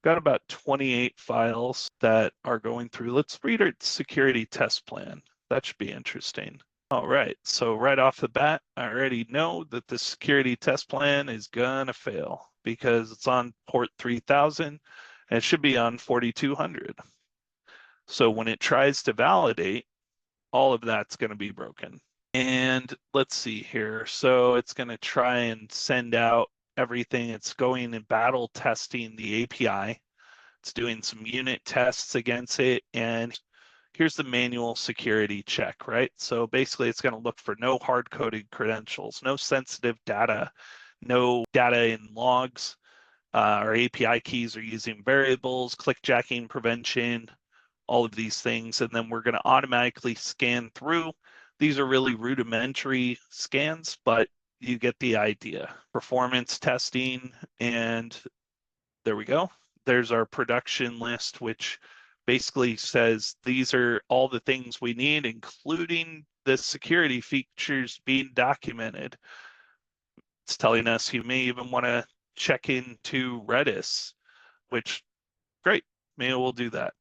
about 28 files that are going through. Let's read our security test plan. That should be interesting. All right, so right off the bat, I already know that the security test plan is gonna fail because it's on port 3000 and it should be on 4200. So when it tries to validate, all of that's gonna be broken. And let's see here. So it's gonna try and send out everything. It's going and battle testing the API. It's doing some unit tests against it, and here's the manual security check, right? So basically it's going to look for no hard-coded credentials, no sensitive data, no data in logs. Our API keys are using variables, clickjacking prevention, all of these things. And then we're going to automatically scan through. These are really rudimentary scans, but you get the idea. Performance testing, and there we go. There's our production list, which basically says these are all the things we need, including the security features being documented. It's telling us you may even want to check into Redis, which, great, maybe we'll do that.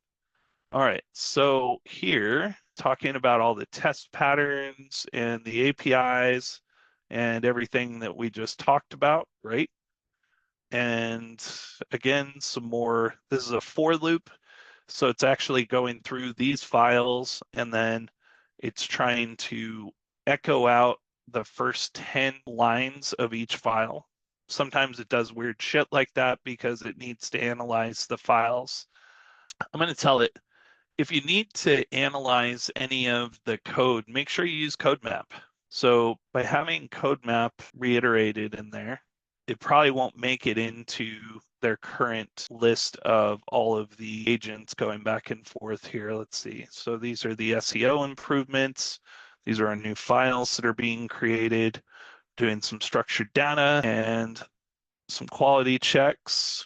All right, so here, talking about all the test patterns and the APIs and everything that we just talked about, right? And again, some more, this is a for loop. So it's actually going through these files, and then it's trying to echo out the first 10 lines of each file. Sometimes it does weird shit like that because it needs to analyze the files. I'm going to tell it, if you need to analyze any of the code, make sure you use CodeMap. So by having CodeMap reiterated in there, it probably won't make it into their current list of all of the agents going back and forth here. Let's see. So these are the SEO improvements. These are our new files that are being created. doing some structured data and some quality checks.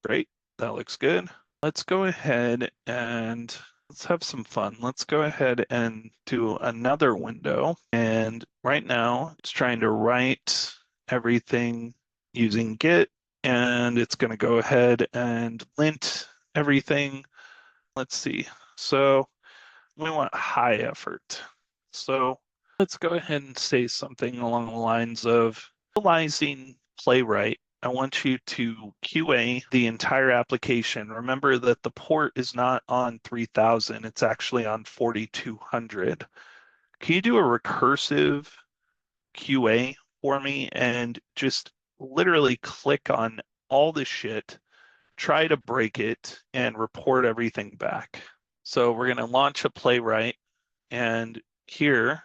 Great, that looks good. Let's go ahead and let's have some fun. Let's go ahead and do another window. And right now it's trying to write everything using Git, and it's going to go ahead and lint everything. Let's see. So we want high effort. So let's go ahead and say something along the lines of utilizing Playwright. I want you to QA the entire application. Remember that the port is not on 3000, it's actually on 4200. Can you do a recursive QA for me and just literally click on all the shit, try to break it, and report everything back? So we're going to launch a Playwright, and here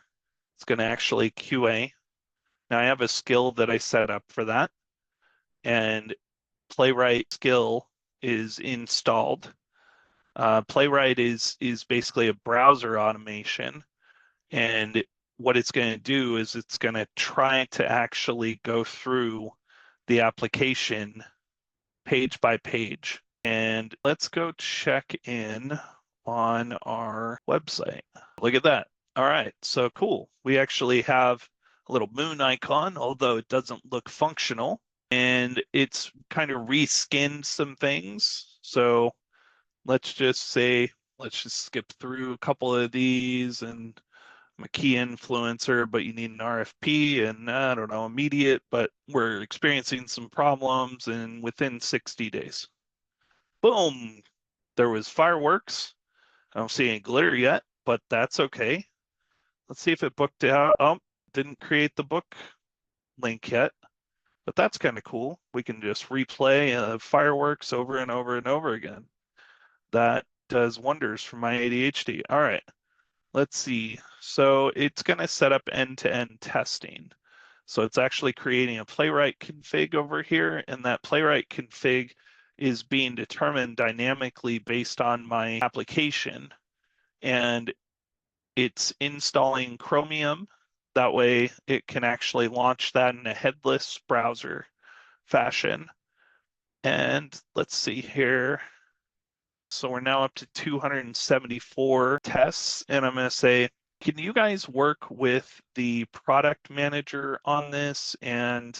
it's going to actually QA. Now I have a skill that I set up for that, and Playwright skill is installed. Playwright is basically a browser automation, and what it's going to do is it's going to try to actually go through the application page by page. And let's go check in on our website. Look at that. All right, so cool. We actually have a little moon icon, although it doesn't look functional, and it's kind of reskinned some things. So let's just say, let's just skip through a couple of these, and I'm a key influencer, but you need an RFP and I don't know, immediate, but we're experiencing some problems and within 60 days. Boom, there was fireworks. I don't see any glitter yet, but that's okay. Let's see if it booked out. Oh, didn't create the book link yet, but that's kind of cool. We can just replay fireworks over and over and over again. That does wonders for my ADHD. All right, let's see. So it's going to set up end-to-end testing. So it's actually creating a Playwright config over here, and that Playwright config is being determined dynamically based on my application. And it's installing Chromium. That way it can actually launch that in a headless browser fashion. And let's see here. So we're now up to 274 tests, and I'm going to say, can you guys work with the product manager on this? And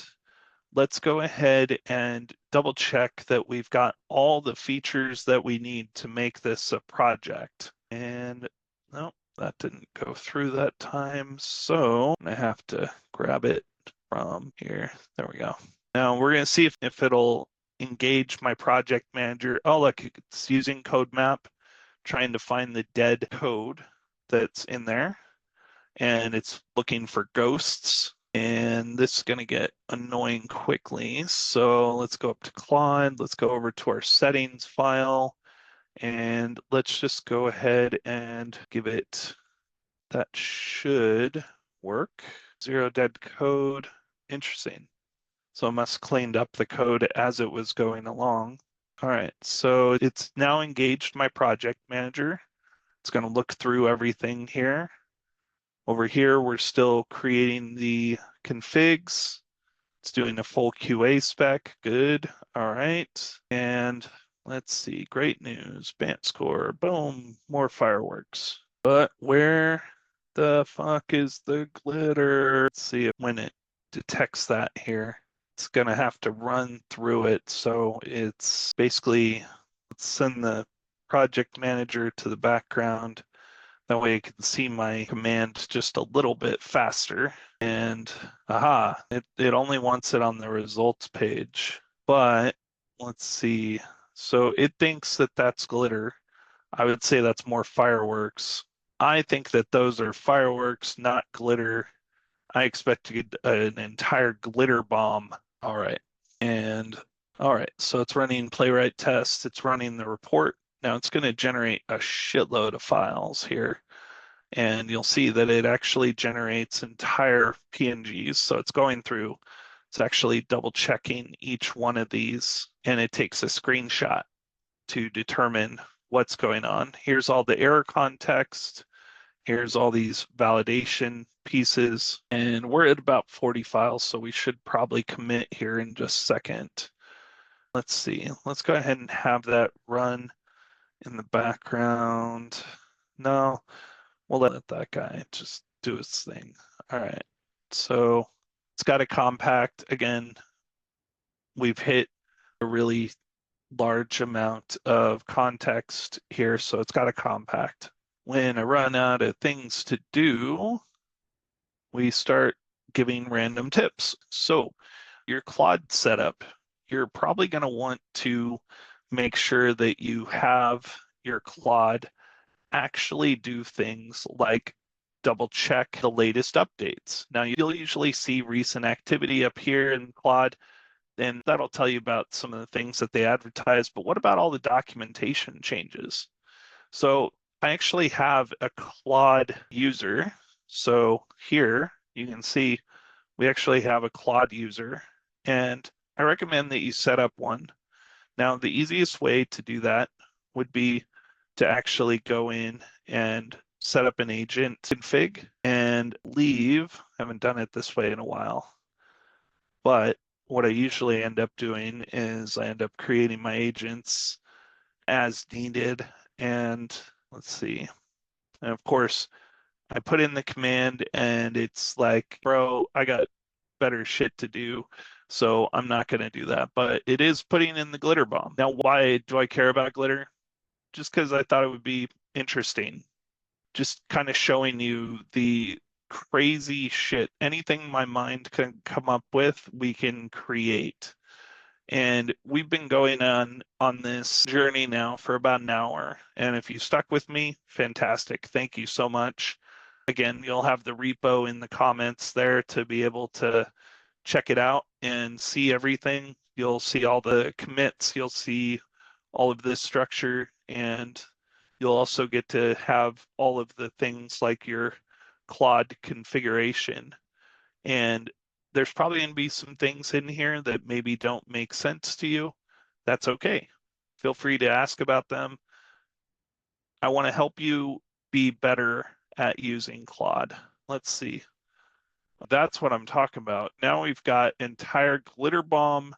let's go ahead and double check that we've got all the features that we need to make this a project. And no, that didn't go through that time. So I have to grab it from here. There we go. Now we're going to see if it'll engage my project manager. Oh, look, it's using code map, trying to find the dead code that's in there. And it's looking for ghosts. And this is going to get annoying quickly. So let's go up to Claude. Let's go over to our settings file. And let's just go ahead and give it, that should work. 0 dead code. Interesting. So it must have cleaned up the code as it was going along. All right, so it's now engaged my project manager. It's going to look through everything here. Over here, we're still creating the configs. It's doing a full QA spec. Good. All right. And let's see. Great news. BANT score. Boom. More fireworks. But where the fuck is the glitter? Let's see when it detects that here. It's going to have to run through it. So it's basically, let's send the project manager to the background. That way I can see my command just a little bit faster. And aha, it only wants it on the results page. But let's see. So it thinks that that's glitter. I would say that's more fireworks. I think that those are fireworks, not glitter. I expect to get an entire glitter bomb. All right. And all right, so it's running Playwright tests. It's running the report. Now it's going to generate a shitload of files here. And you'll see that it actually generates entire PNGs. So it's going through, it's actually double checking each one of these, and it takes a screenshot to determine what's going on. Here's all the error context. Here's all these validation pieces, and we're at about 40 files, so we should probably commit here in just a second. Let's see. Let's go ahead and have that run in the background. No, we'll let that guy just do his thing. All right. So it's got a compact. Again, we've hit a really large amount of context here, so it's got a compact. When I run out of things to do, we start giving random tips. So your Claude setup, you're probably going to want to make sure that you have your Claude actually do things like double check the latest updates. Now, you'll usually see recent activity up here in Claude, and that'll tell you about some of the things that they advertise. But what about all the documentation changes? So I actually have a Claude user. So here you can see we actually have a Claude user, and I recommend that you set up one. Now, the easiest way to do that would be to actually go in and set up an agent config and leave. I haven't done it this way in a while, but what I usually end up doing is I end up creating my agents as needed. And let's see. And of course, I put in the command and it's like, bro, I got better shit to do. So I'm not going to do that. But it is putting in the glitter bomb. Now, why do I care about glitter? Just because I thought it would be interesting. Just kind of showing you the crazy shit. Anything my mind can come up with, we can create. And we've been going on this journey now for about an hour. And if you stuck with me, fantastic. Thank you so much. Again, you'll have the repo in the comments there to be able to check it out and see everything. You'll see all the commits, you'll see all of this structure, and you'll also get to have all of the things like your Claude configuration. And there's probably going to be some things in here that maybe don't make sense to you. That's okay. Feel free to ask about them. I want to help you be better at using Claude. Let's see. That's what I'm talking about. Now we've got entire glitter bomb,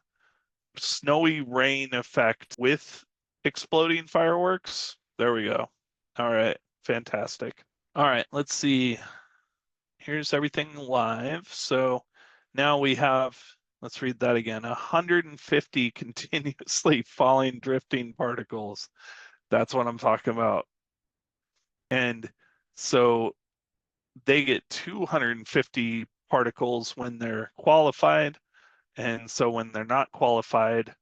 snowy rain effect with exploding fireworks. There we go. All right, fantastic. All right, let's see. Here's everything live. So now we have, let's read that again, 150 continuously falling drifting particles. That's what I'm talking about. And so they get 250 particles when they're qualified. And so when they're not qualified,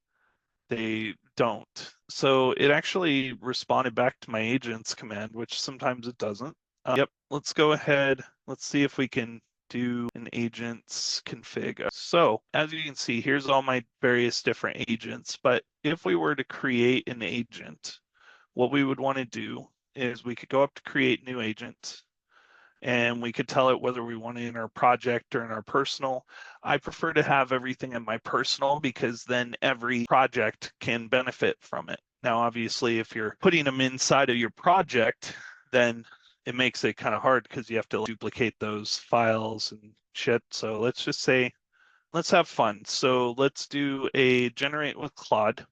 they don't. So it actually responded back to my agents command, which sometimes it doesn't. Yep, let's go ahead. Let's see if we can do an agents config. So as you can see, here's all my various different agents. But if we were to create an agent, what we would want to do is we could go up to create new agent, and we could tell it whether we want it in our project or in our personal. I prefer to have everything in my personal because then every project can benefit from it. Now, obviously, if you're putting them inside of your project, then it makes it kind of hard because you have to duplicate those files and shit. So let's just say, let's have fun. So let's do a generate with Claude.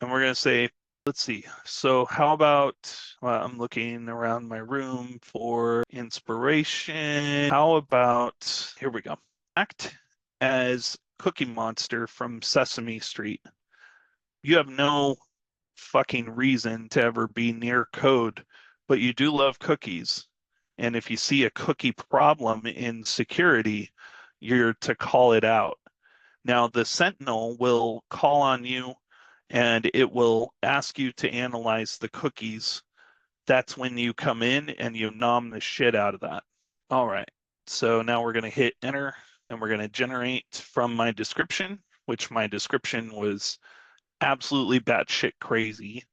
And we're going to say, let's see. So how about, well, I'm looking around my room for inspiration. How about, here we go. Act as Cookie Monster from Sesame Street. You have no fucking reason to ever be near code, but you do love cookies. And if you see a cookie problem in security, you're to call it out. Now, the Sentinel will call on you and it will ask you to analyze the cookies. That's when you come in and you nom the shit out of that. All right, so now we're going to hit enter and we're going to generate from my description, which my description was absolutely batshit crazy.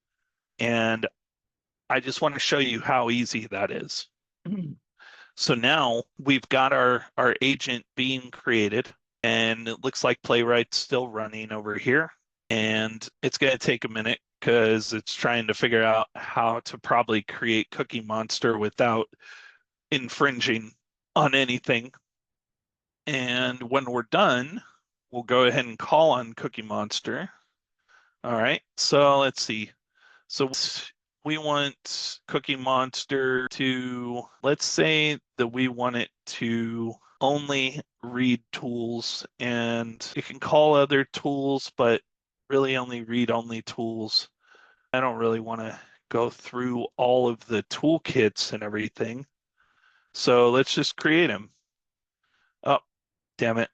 And I just want to show you how easy that is. So now we've got our agent being created, and it looks like Playwright's still running over here. And it's going to take a minute because it's trying to figure out how to probably create Cookie Monster without infringing on anything. And when we're done, we'll go ahead and call on Cookie Monster. All right, so let's see. So we want Cookie Monster to, let's say that we want it to only read tools, and it can call other tools, but really only read only tools. I don't really want to go through all of the toolkits and everything. So let's just create them. Oh, damn it.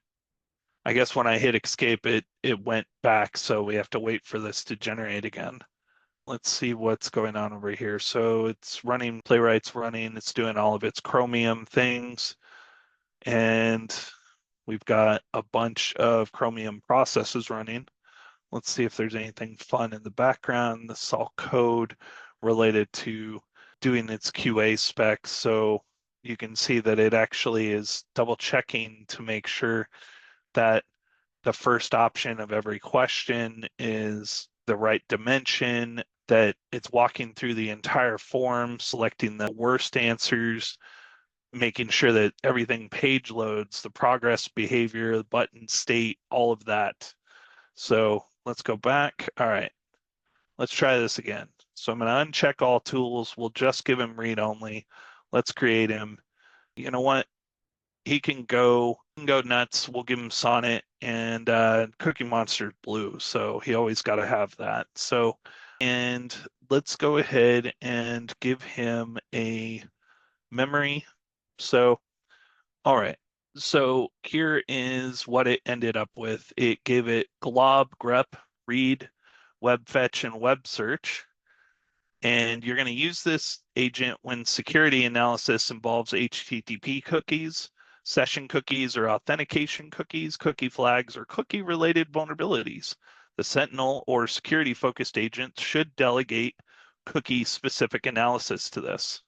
I guess when I hit escape, it went back, so we have to wait for this to generate again. Let's see what's going on over here. So it's running, Playwright's running, it's doing all of its Chromium things, and we've got a bunch of Chromium processes running. Let's see if there's anything fun in the background. This is all code related to doing its QA specs. So you can see that it actually is double checking to make sure that the first option of every question is the right dimension, that it's walking through the entire form, selecting the worst answers, making sure that everything page loads, the progress behavior, the button state, all of that. So let's go back. All right, let's try this again. So I'm going to uncheck all tools. We'll just give him read only. Let's create him. You know what? He can go nuts. We'll give him Sonnet, and Cookie Monster blue. So he always got to have that. So, and let's go ahead and give him a memory. So, all right. So here is what it ended up with. It gave it glob, grep, read, web fetch, and web search. And you're going to use this agent when security analysis involves HTTP cookies, session cookies or authentication cookies, cookie flags, or cookie-related vulnerabilities. The Sentinel or security-focused agent should delegate cookie-specific analysis to this.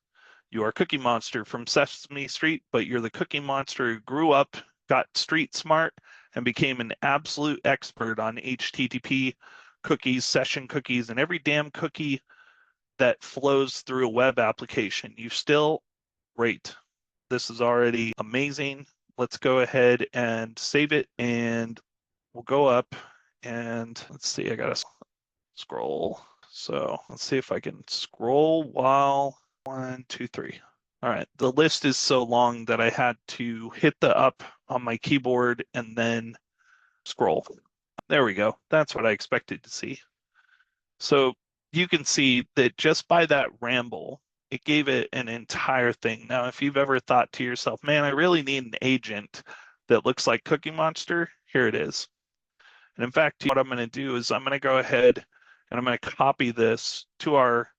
You are Cookie Monster from Sesame Street, but you're the Cookie Monster who grew up, got street smart, and became an absolute expert on HTTP cookies, session cookies, and every damn cookie that flows through a web application. You still great. This is already amazing. Let's go ahead and save it, and we'll go up and let's see, I gotta scroll. So let's see if I can scroll while 1, 2, 3. All right, the list is so long that I had to hit the up on my keyboard and then scroll. There we go. That's what I expected to see. So you can see that just by that ramble, it gave it an entire thing. Now, if you've ever thought to yourself, man, I really need an agent that looks like Cookie Monster, here it is. And in fact, what I'm going to do is I'm going to go ahead and I'm going to copy this to our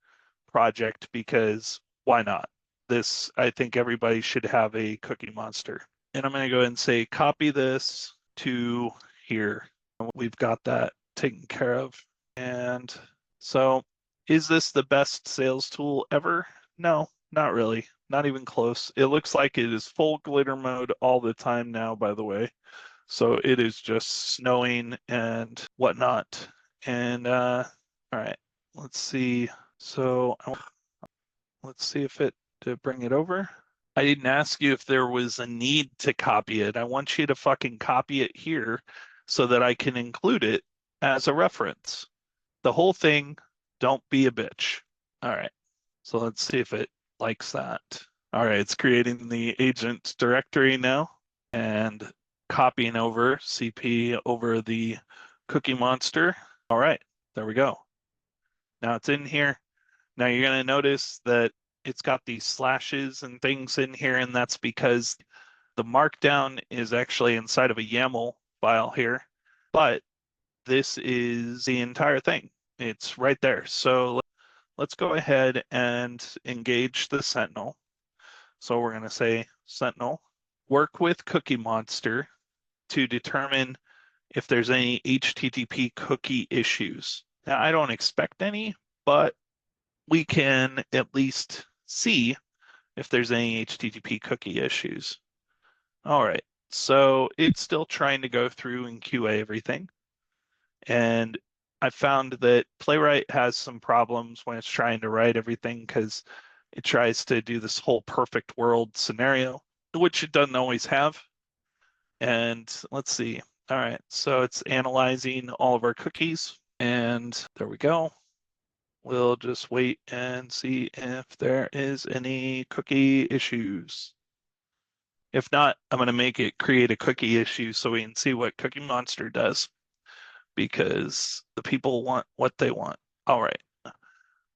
project because why not? This, I think everybody should have a Cookie Monster. And I'm going to go ahead and say, copy this to here. We've got that taken care of. And so is this the best sales tool ever? No, not really. Not even close. It looks like it is full glitter mode all the time now, by the way. So it is just snowing and whatnot. And all right, let's see. So let's see if it to bring it over. I didn't ask you if there was a need to copy it. I want you to fucking copy it here so that I can include it as a reference. The whole thing, don't be a bitch. All right, so let's see if it likes that. All right, it's creating the agent directory now and copying over CP over the Cookie Monster. All right, there we go. Now it's in here. Now you're going to notice that it's got these slashes and things in here, and that's because the markdown is actually inside of a YAML file here, but this is the entire thing. It's right there. So let's go ahead and engage the Sentinel. So we're going to say Sentinel, work with Cookie Monster to determine if there's any HTTP cookie issues. Now, I don't expect any, but we can at least see if there's any HTTP cookie issues. All right, so it's still trying to go through and QA everything. And I found that Playwright has some problems when it's trying to write everything because it tries to do this whole perfect world scenario, which it doesn't always have. And let's see. All right, so it's analyzing all of our cookies, and there we go. We'll just wait and see if there is any cookie issues. If not, I'm going to make it create a cookie issue so we can see what Cookie Monster does, because the people want what they want. All right,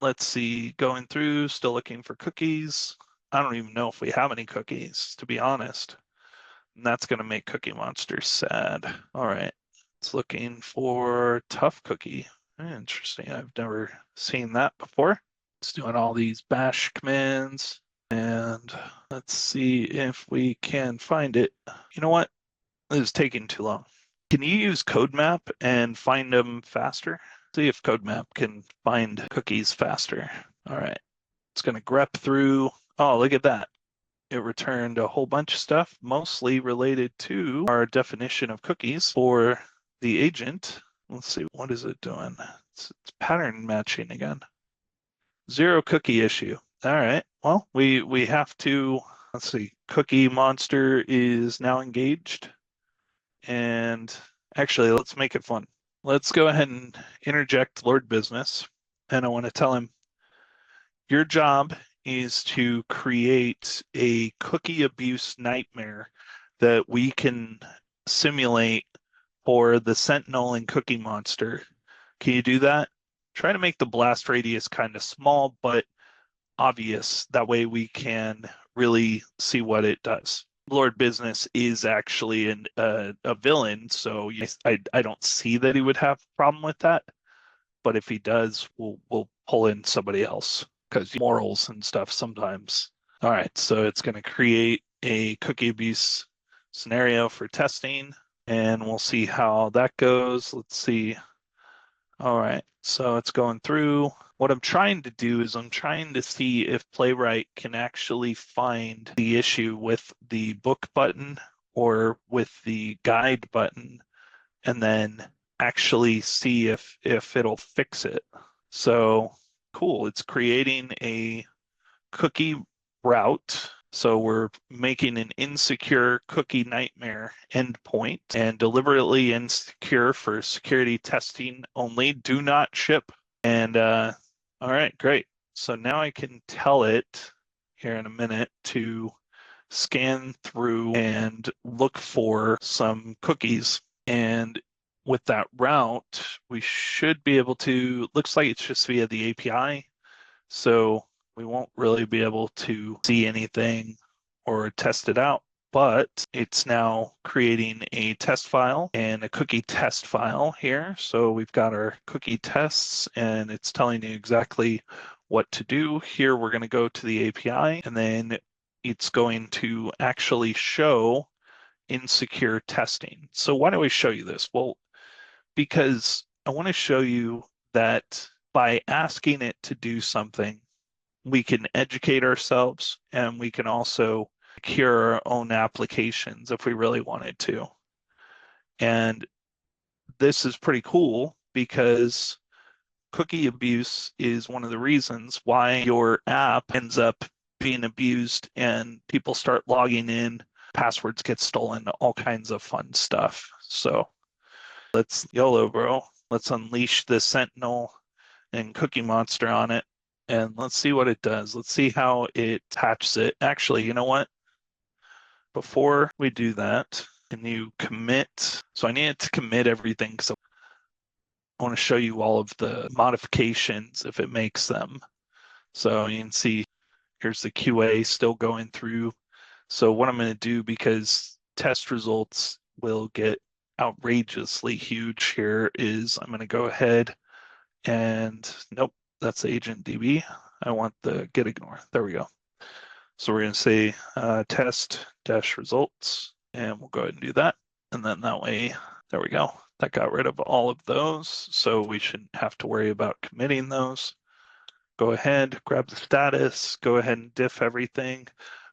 let's see. Going through, still looking for cookies. I don't even know if we have any cookies, to be honest. And that's going to make Cookie Monster sad. All right, it's looking for tough cookie. Interesting. I've never seen that before. It's doing all these bash commands. And let's see if we can find it. You know what? This is taking too long. Can you use CodeMap and find them faster? See if CodeMap can find cookies faster. All right. It's going to grep through. Oh, look at that. It returned a whole bunch of stuff, mostly related to our definition of cookies for the agent. Let's see, what is it doing? It's pattern matching again. Zero cookie issue. All right. Well, we have to, let's see, Cookie Monster is now engaged. And actually, let's make it fun. Let's go ahead and interject Lord Business. And I want to tell him, your job is to create a cookie abuse nightmare that we can simulate for the Sentinel and Cookie Monster. Can you do that? Try to make the blast radius kind of small, but obvious. That way we can really see what it does. Lord Business is actually a villain, so I don't see that he would have a problem with that. But if he does, we'll pull in somebody else, because morals and stuff sometimes. All right, so it's going to create a cookie abuse scenario for testing, and we'll see how that goes. Let's see. All right, so it's going through. What I'm trying to do is I'm trying to see if Playwright can actually find the issue with the book button or with the guide button, and then actually see if it'll fix it. So cool, it's creating a cookie route. So we're making an insecure cookie nightmare endpoint and deliberately insecure for security testing only. Do not ship. And all right, great. So now I can tell it here in a minute to scan through and look for some cookies. And with that route, we should be able to, looks like it's just via the API. So we won't really be able to see anything or test it out, but it's now creating a test file and a cookie test file here. So we've got our cookie tests and it's telling you exactly what to do. Here we're going to go to the API and then it's going to actually show insecure testing. So why do we show you this? Well, because I want to show you that by asking it to do something, we can educate ourselves and we can also secure our own applications if we really wanted to. And this is pretty cool because cookie abuse is one of the reasons why your app ends up being abused and people start logging in, passwords get stolen, all kinds of fun stuff. So let's YOLO, bro. Let's unleash the Sentinel and Cookie Monster on it. And let's see what it does. Let's see how it patches it. Actually, you know what? Before we do that, can you commit? So I need to commit everything. So I want to show you all of the modifications if it makes them. So you can see here's the QA still going through. So what I'm going to do, because test results will get outrageously huge here, is I'm going to go ahead and nope, that's agent DB. I want the get ignore. There we go. So we're going to say test dash results, and we'll go ahead and do that. And then that way, there we go. That got rid of all of those. So we shouldn't have to worry about committing those. Go ahead, grab the status, go ahead and diff everything,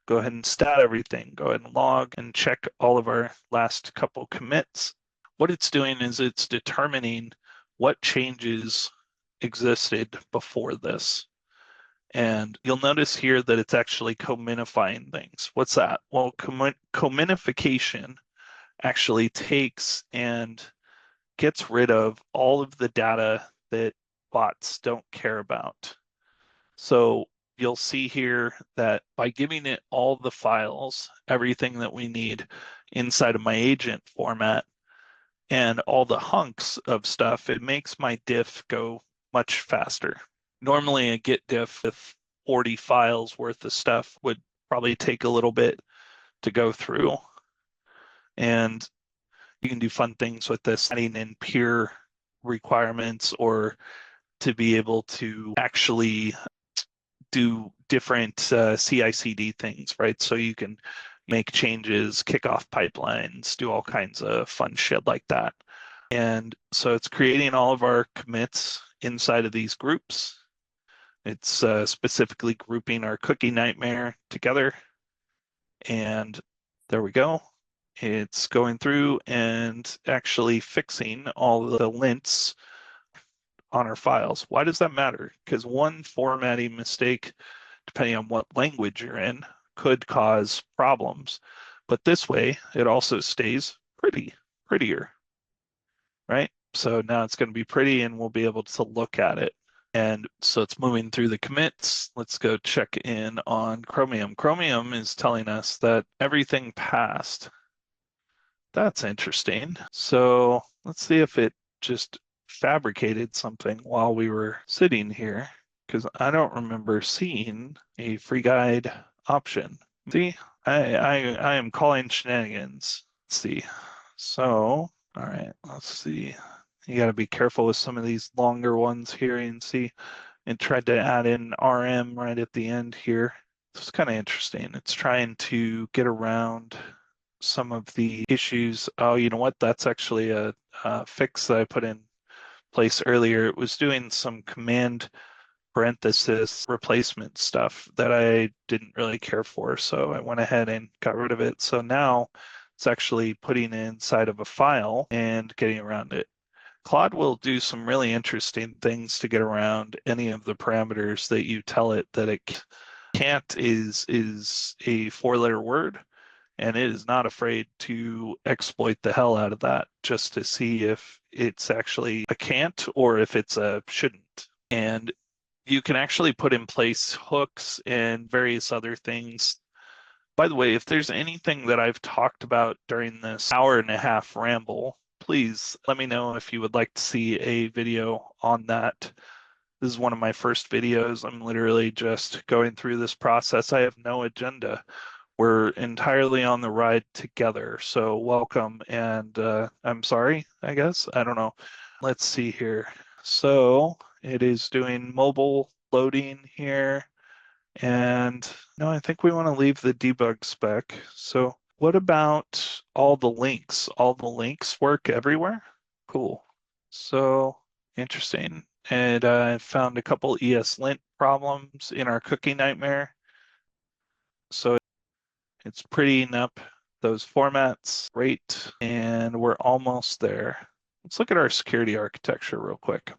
go ahead and stat everything, go ahead and log and check all of our last couple commits. What it's doing is it's determining what changes existed before this. And you'll notice here that it's actually co-minifying things. What's that? Well, co-minification actually takes and gets rid of all of the data that bots don't care about. So you'll see here that by giving it all the files, everything that we need inside of my agent format, and all the hunks of stuff, it makes my diff go much faster. Normally a git diff with 40 files worth of stuff would probably take a little bit to go through. And you can do fun things with this, adding in peer requirements or to be able to actually do different CI/CD things, right? So you can make changes, kick off pipelines, do all kinds of fun shit like that. And so it's creating all of our commits inside of these groups. It's specifically grouping our cookie nightmare together. And there we go. It's going through and actually fixing all the lints on our files. Why does that matter? Because one formatting mistake, depending on what language you're in, could cause problems. But this way, it also stays prettier, right? So now it's going to be pretty and we'll be able to look at it. And so it's moving through the commits. Let's go check in on Chromium. Chromium is telling us that everything passed. That's interesting. So let's see if it just fabricated something while we were sitting here, because I don't remember seeing a free guide option. See, I am calling shenanigans. Let's see. So, all right, let's see. You got to be careful with some of these longer ones here. You can see it tried to add in RM right at the end here. It's kind of interesting. It's trying to get around some of the issues. Oh, you know what? That's actually a fix that I put in place earlier. It was doing some command parenthesis replacement stuff that I didn't really care for. So I went ahead and got rid of it. So now it's actually putting it inside of a file and getting around it. Claude will do some really interesting things to get around any of the parameters that you tell it that it can't is a four-letter word, and it is not afraid to exploit the hell out of that just to see if it's actually a can't or if it's a shouldn't. And you can actually put in place hooks and various other things. By the way, if there's anything that I've talked about during this hour and a half ramble, please let me know if you would like to see a video on that. This is one of my first videos. I'm literally just going through this process. I have no agenda. We're entirely on the ride together. So welcome, and I'm sorry, I guess. I don't know. Let's see here. So it is doing mobile loading here. And no, I think we want to leave the debug spec. So what about all the links? All the links work everywhere? Cool. So interesting. And I found a couple ESLint problems in our cookie nightmare. So it's prettying up those formats. Great. And we're almost there. Let's look at our security architecture real quick.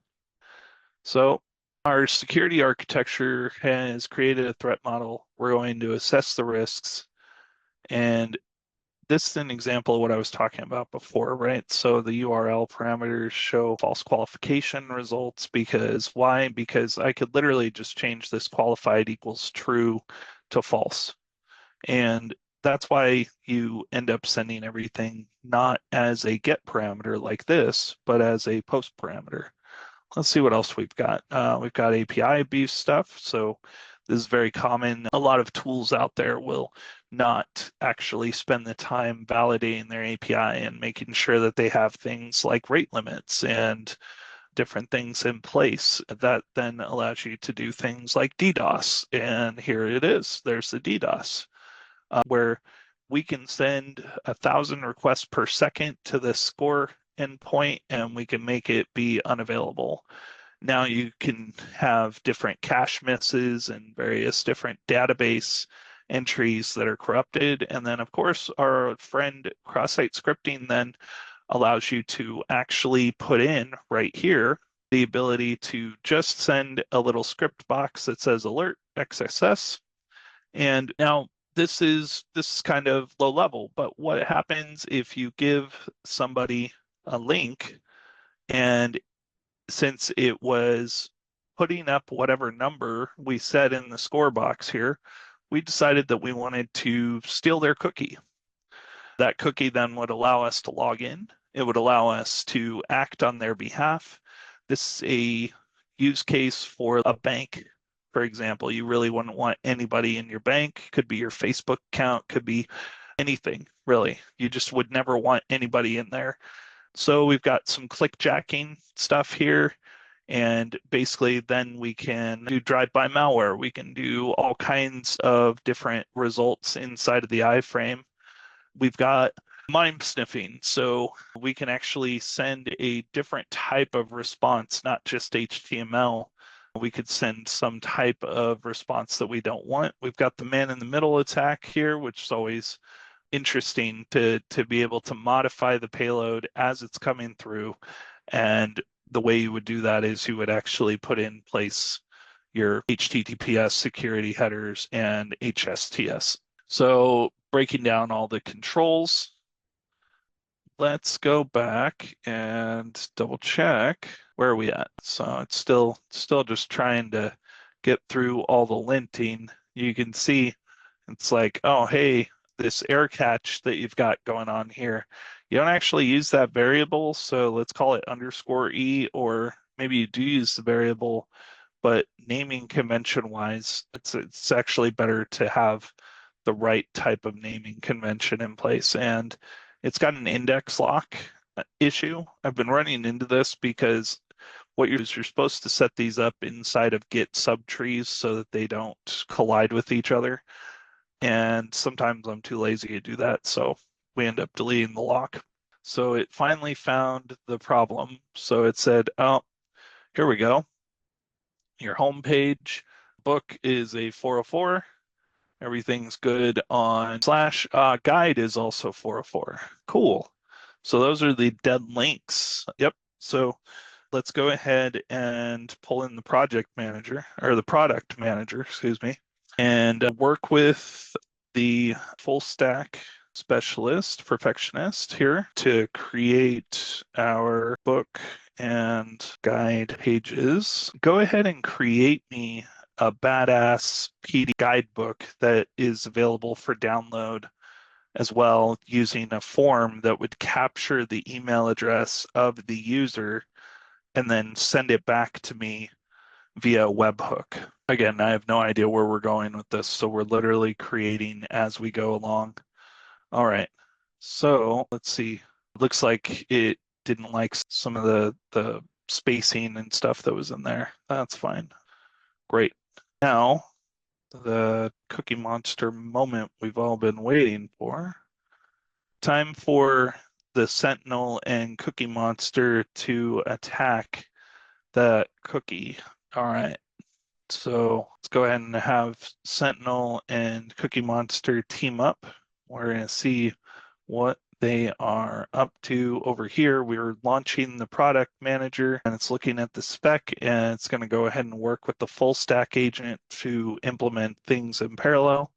So our security architecture has created a threat model. We're going to assess the risks. And this is an example of what I was talking about before, right? So the URL parameters show false qualification results because why? Because I could literally just change this qualified equals true to false. And that's why you end up sending everything not as a get parameter like this, but as a post parameter. Let's see what else we've got. We've got API abuse stuff. So this is very common. A lot of tools out there will not actually spend the time validating their API and making sure that they have things like rate limits and different things in place. That then allows you to do things like DDoS. And here it is. There's the DDoS, where we can send 1,000 requests per second to the score endpoint and we can make it be unavailable. Now you can have different cache misses and various different database entries that are corrupted. And then of course our friend cross-site scripting then allows you to actually put in right here the ability to just send a little script box that says alert XSS. And now this is kind of low level, but what happens if you give somebody a link, and since it was putting up whatever number we set in the score box here, we decided that we wanted to steal their cookie. That cookie then would allow us to log in. It would allow us to act on their behalf. This is a use case for a bank, for example. You really wouldn't want anybody in your bank. Could be your Facebook account, could be anything, really. You just would never want anybody in there. So we've got some clickjacking stuff here. And basically, then we can do drive-by malware. We can do all kinds of different results inside of the iframe. We've got MIME sniffing, so we can actually send a different type of response, not just HTML. We could send some type of response that we don't want. We've got the man-in-the-middle attack here, which is always interesting to be able to modify the payload as it's coming through. And the way you would do that is you would actually put in place your HTTPS security headers and HSTS. So breaking down all the controls, let's go back and double check where are we at. So it's still just trying to get through all the linting. You can see it's like, oh, hey, this error catch that you've got going on here, you don't actually use that variable, so let's call it _e, or maybe you do use the variable, but naming convention wise, it's actually better to have the right type of naming convention in place. And it's got an index lock issue. I've been running into this because what you're supposed to set these up inside of Git subtrees so that they don't collide with each other. And sometimes I'm too lazy to do that, so we end up deleting the lock. So it finally found the problem. So it said, oh, here we go. Your home page book is a 404. Everything's good on slash. Guide is also 404. Cool. So those are the dead links. Yep. So let's go ahead and pull in the project manager, or the product manager, excuse me, and work with the full stack specialist, perfectionist here to create our book and guide pages. Go ahead and create me a badass PD guidebook that is available for download as well, using a form that would capture the email address of the user and then send it back to me via webhook. Again, I have no idea where we're going with this, so we're literally creating as we go along. All right, so let's see. It looks like it didn't like some of the spacing and stuff that was in there. That's fine. Great. Now, the Cookie Monster moment we've all been waiting for. Time for the Sentinel and Cookie Monster to attack that cookie. All right. So let's go ahead and have Sentinel and Cookie Monster team up. We're going to see what they are up to over here. We're launching the product manager and it's looking at the spec, and it's going to go ahead and work with the full stack agent to implement things in parallel.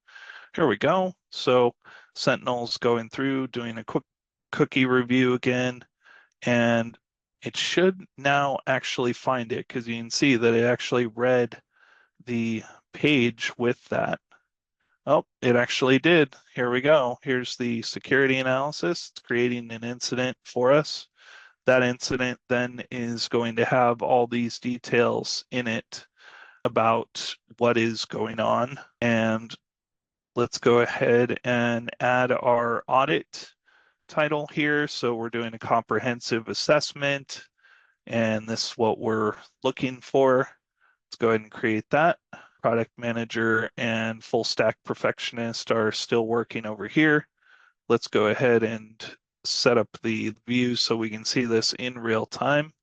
Here we go. So Sentinel's going through, doing a quick cookie review again, and it should now actually find it because you can see that it actually read the page with that. Oh, it actually did. Here we go. Here's the security analysis. It's creating an incident for us. That incident then is going to have all these details in it about what is going on. And let's go ahead and add our audit title here. So we're doing a comprehensive assessment, and this is what we're looking for. Let's go ahead and create that. Product manager and full stack perfectionist are still working over here. Let's go ahead and set up the view so we can see this in real time.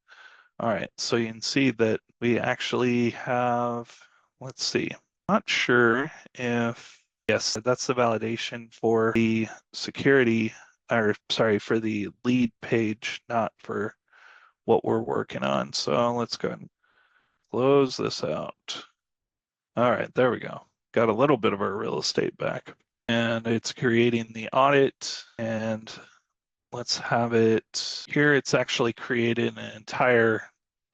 All right, so you can see that we actually have, let's see, not sure if, yes, that's the validation for the security, or sorry, for the lead page, not for what we're working on. So let's go ahead and close this out. All right, there we go. Got a little bit of our real estate back. And it's creating the audit, and let's have it here. It's actually created an entire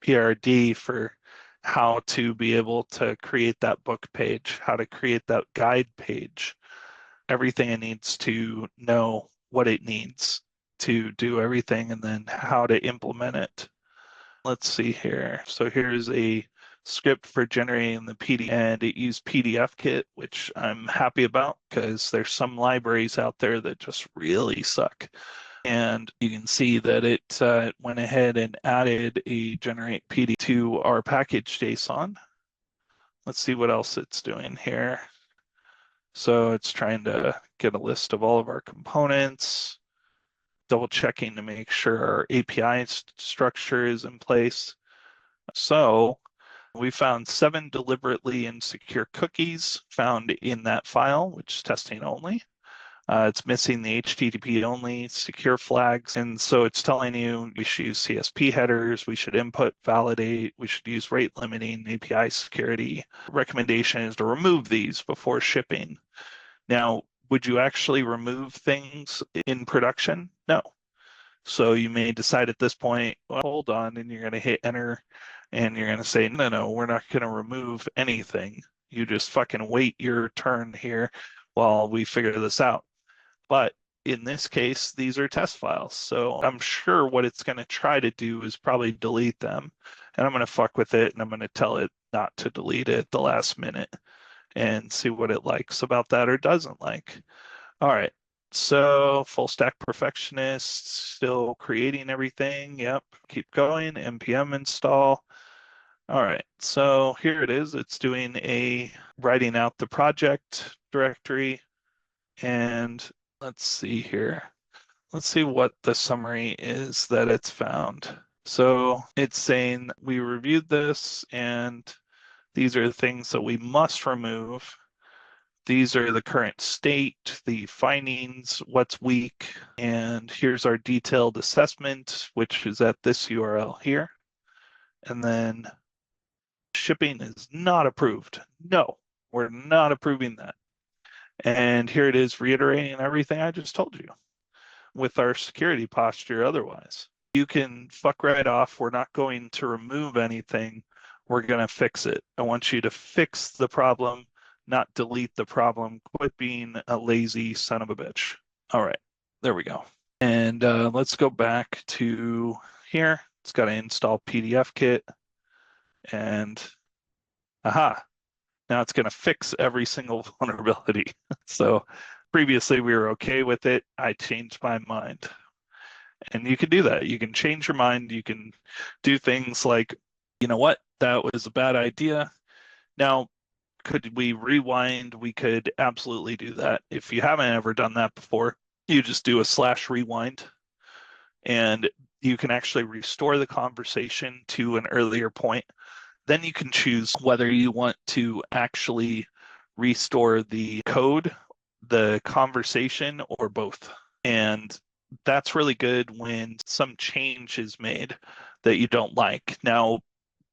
PRD for how to be able to create that book page, how to create that guide page, everything it needs to know what it needs to do everything, and then how to implement it. Let's see here. So here's a script for generating the PDF, and it used PDF-Kit, which I'm happy about because there's some libraries out there that just really suck. And you can see that it went ahead and added a generate PDF to our package JSON. Let's see what else it's doing here. So it's trying to get a list of all of our components, double checking to make sure our API structure is in place. So we found 7 deliberately insecure cookies found in that file, which is testing only. It's missing the HTTP only secure flags. And so it's telling you we should use CSP headers, we should input, validate, we should use rate limiting, API security. Recommendation is to remove these before shipping. Now, would you actually remove things in production? No. So you may decide at this point, well, hold on, and you're going to hit enter and you're going to say, no, we're not going to remove anything. You just fucking wait your turn here while we figure this out. But in this case, these are test files. So I'm sure what it's going to try to do is probably delete them. And I'm going to fuck with it and I'm going to tell it not to delete it at the last minute and see what it likes about that or doesn't like. All right. So full stack perfectionist, still creating everything. Yep. Keep going. npm install. All right. So here it is. It's doing a writing out the project directory. And let's see here. Let's see what the summary is that it's found. So it's saying we reviewed this and these are the things that we must remove. These are the current state, the findings, what's weak, and here's our detailed assessment, which is at this URL here. And then shipping is not approved. No, we're not approving that. And here it is reiterating everything I just told you with our security posture otherwise. You can fuck right off. We're not going to remove anything. We're going to fix it. I want you to fix the problem, not delete the problem. Quit being a lazy son of a bitch. All right, there we go. And let's go back to here. It's got to install PDF-Kit. And aha, now it's going to fix every single vulnerability. So previously we were okay with it. I changed my mind. And you can do that. You can change your mind. You can do things like, you know what, that was a bad idea. Now, could we rewind? We could absolutely do that. If you haven't ever done that before, you just do a /rewind and you can actually restore the conversation to an earlier point. Then you can choose whether you want to actually restore the code, the conversation, or both. And that's really good when some change is made that you don't like. Now,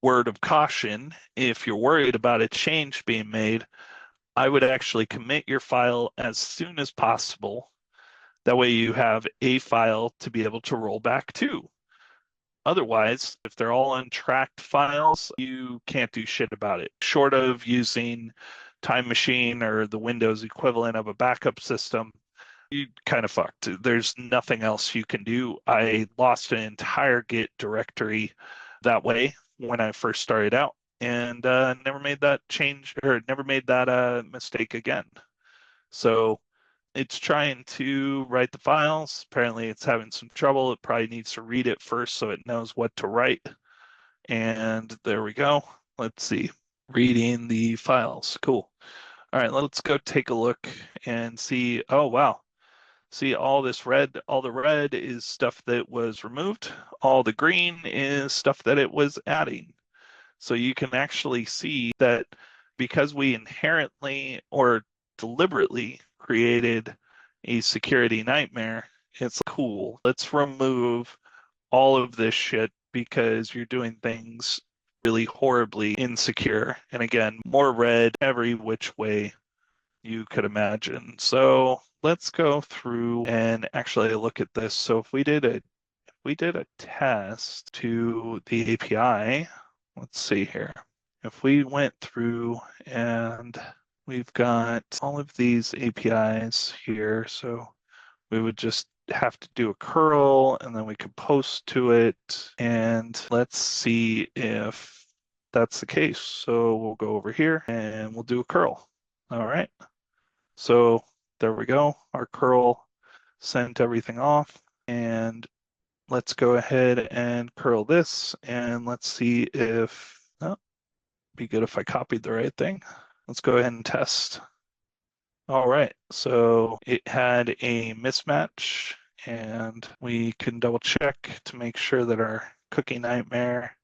word of caution, if you're worried about a change being made, I would actually commit your file as soon as possible. That way you have a file to be able to roll back to. Otherwise, if they're all untracked files, you can't do shit about it. Short of using Time Machine or the Windows equivalent of a backup system, you kind of fucked. There's nothing else you can do. I lost an entire Git directory that way when I first started out and never made that change or never made that mistake again. So it's trying to write the files. Apparently it's having some trouble. It probably needs to read it first so it knows what to write. And there we go. Let's see. Reading the files. Cool. All right, let's go take a look and see. Oh, wow. See all this red, all the red is stuff that was removed. All the green is stuff that it was adding. So you can actually see that because we inherently or deliberately created a security nightmare, it's cool. Let's remove all of this shit because you're doing things really horribly insecure. And again, more red every which way you could imagine. So let's go through and actually look at this. So if we did a test to the API, let's see here. If we went through and we've got all of these APIs here, so we would just have to do a curl and then we could post to it. And let's see if that's the case. So we'll go over here and we'll do a curl. All right. So there we go. Our curl sent everything off. And let's go ahead and curl this. And let's see if, oh, be good if I copied the right thing. Let's go ahead and test. All right, so it had a mismatch, and we can double check to make sure that our cookie nightmare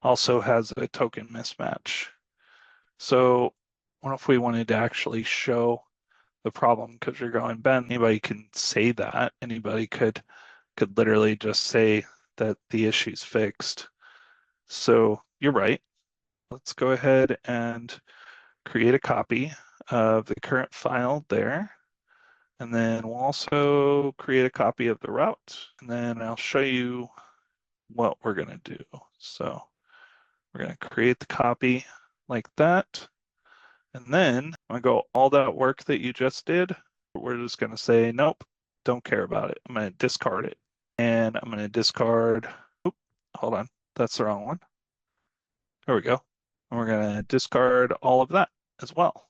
also has a token mismatch. So what if we wanted to actually show the problem? Because you're going, Ben, anybody can say that. Anybody could literally just say that the issue's fixed. So you're right. Let's go ahead and create a copy of the current file there. And then we'll also create a copy of the route. And then I'll show you what we're going to do. So we're going to create the copy like that. And then I'm going to go all that work that you just did. We're just going to say, nope, don't care about it. I'm going to discard it. And I'm going to discard, oops, hold on, that's the wrong one. There we go. And we're going to discard all of that as well.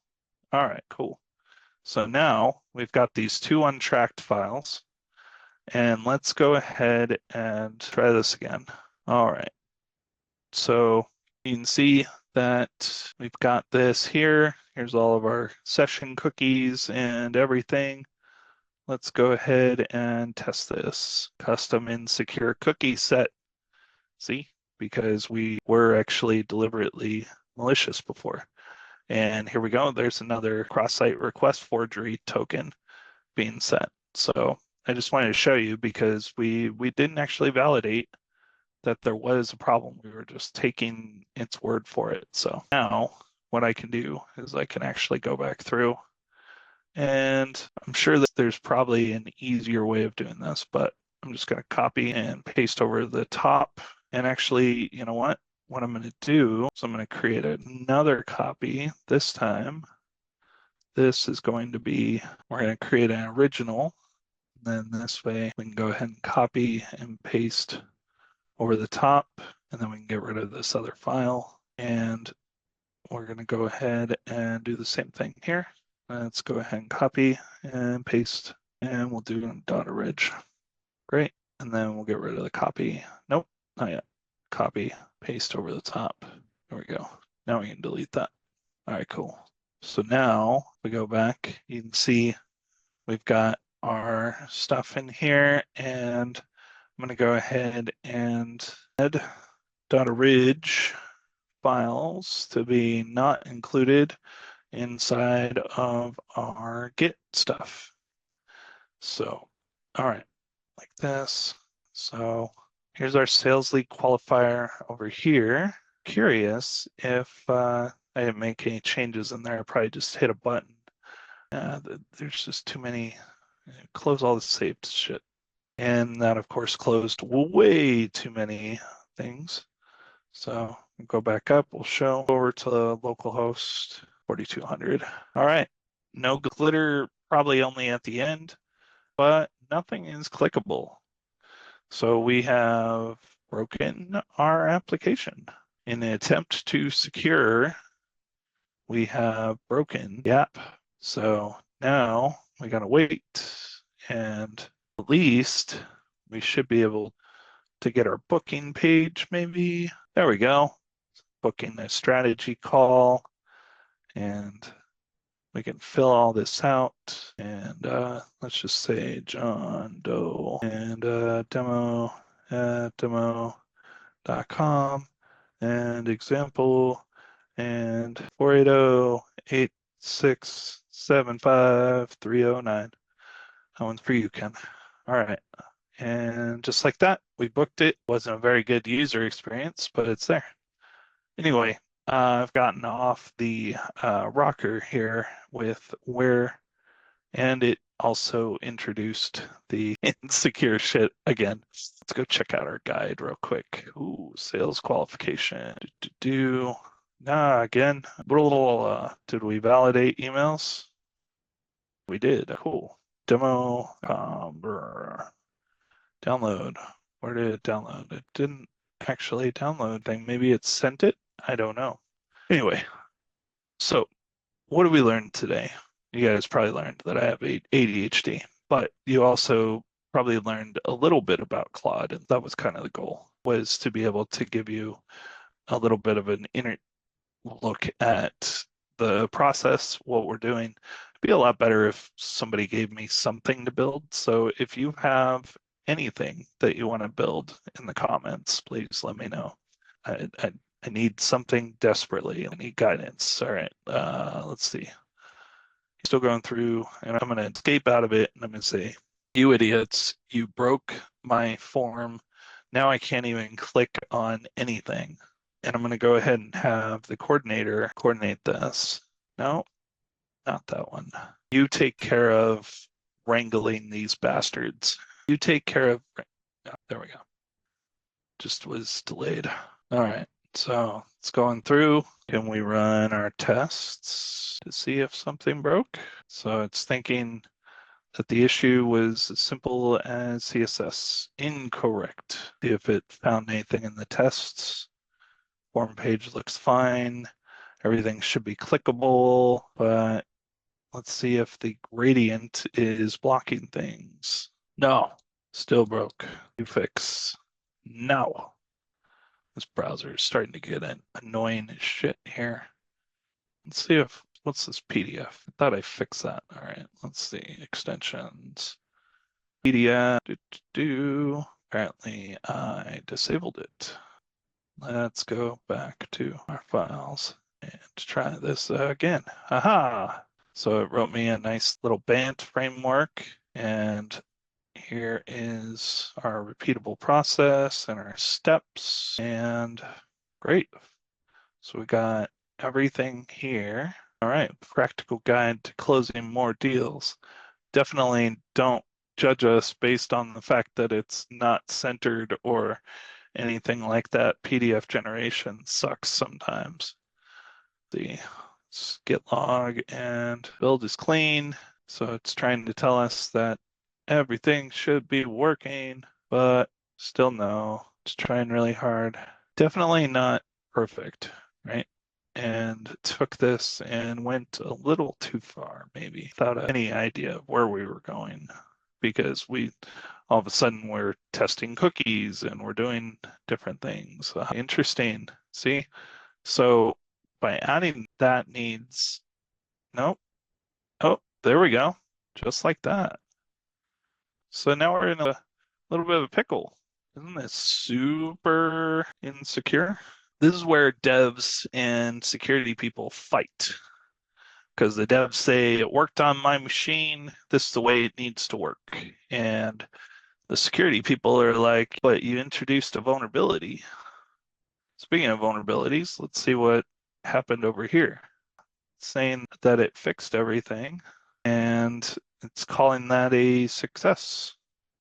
All right, cool. So now we've got these two untracked files, and let's go ahead and try this again. All right. So you can see that we've got this here. Here's all of our session cookies and everything. Let's go ahead and test this. Custom insecure cookie set. See, because we were actually deliberately malicious before. And here we go. There's another cross-site request forgery token being set. So I just wanted to show you because we didn't actually validate that there was a problem. We were just taking its word for it. So now what I can do is I can actually go back through, and I'm sure that there's probably an easier way of doing this, but I'm just going to copy and paste over the top. And actually, you know what? What I'm going to do is I'm going to create another copy. This time, this is going to be, we're going to create an original. And then this way we can go ahead and copy and paste over the top, and then we can get rid of this other file. And we're going to go ahead and do the same thing here. Let's go ahead and copy and paste, and we'll do .orig. Great. And then we'll get rid of the copy. Nope, not yet. Copy, paste over the top. There we go. Now we can delete that. All right, cool. So now we go back, you can see we've got our stuff in here, and I'm going to go ahead and add .orig files to be not included inside of our Git stuff. So, all right, like this. So here's our sales lead qualifier over here. Curious if I didn't make any changes in there. I probably just hit a button. There's just too many. Close all the saved shit. And that, of course, closed way too many things. So go back up, we'll show over to localhost 4200. All right, no glitter, probably only at the end, but nothing is clickable. So we have broken our application. In an attempt to secure, we have broken the app. So now we gotta wait, and at least we should be able to get our booking page maybe. There we go. Booking a strategy call, and we can fill all this out. And let's just say John Doe and demo at demo.com and example and 480-8675309. That one's for you, Ken. All right. And just like that, we booked it. Wasn't a very good user experience, but it's there. Anyway, I've gotten off the rocker here with where, and it also introduced the insecure shit again. Let's go check out our guide real quick. Ooh, sales qualification. Nah, again, we're a little, did we validate emails? We did. Cool. Demo, download. Where did it download? It didn't actually download thing. Maybe it sent it? I don't know. Anyway, so what did we learn today? You guys probably learned that I have ADHD, but you also probably learned a little bit about Claude, and that was kind of the goal, was to be able to give you a little bit of an inner look at the process, what we're doing. It'd be a lot better if somebody gave me something to build. So if you have anything that you want to build in the comments, please let me know. I need something desperately. I need guidance. All right, let's see. Still going through, and I'm going to escape out of it, and I'm going to say, you idiots, you broke my form. Now I can't even click on anything. And I'm going to go ahead and have the coordinator coordinate this. No, not that one. You take care of wrangling these bastards. You take care of, oh, there we go. Just was delayed. All right, so it's going through. Can we run our tests to see if something broke? So it's thinking that the issue was as simple as CSS. Incorrect. See if it found anything in the tests. Form page looks fine. Everything should be clickable, but let's see if the gradient is blocking things. No, still broke. New fix. No. This browser is starting to get annoying as shit here. Let's see if, what's this PDF? I thought I fixed that. All right, let's see, extensions. PDF, apparently I disabled it. Let's go back to our files and try this again. Aha! So it wrote me a nice little BANT framework, and here is our repeatable process and our steps, and great. So we got everything here. All right, practical guide to closing more deals. Definitely don't judge us based on the fact that it's not centered or anything like that. PDF generation sucks sometimes. The git log and build is clean. So it's trying to tell us that everything should be working, but still no. It's trying really hard. Definitely not perfect, right? And took this and went a little too far, maybe, without any idea of where we were going, because we all of a sudden we're testing cookies and we're doing different things. Interesting. See? So by adding that needs, nope. Oh, there we go. Just like that. So now we're in a little bit of a pickle. Isn't this super insecure? This is where devs and security people fight, because the devs say it worked on my machine. This is the way it needs to work. And the security people are like, but you introduced a vulnerability. Speaking of vulnerabilities, let's see what happened over here. It's saying that it fixed everything, and it's calling that a success.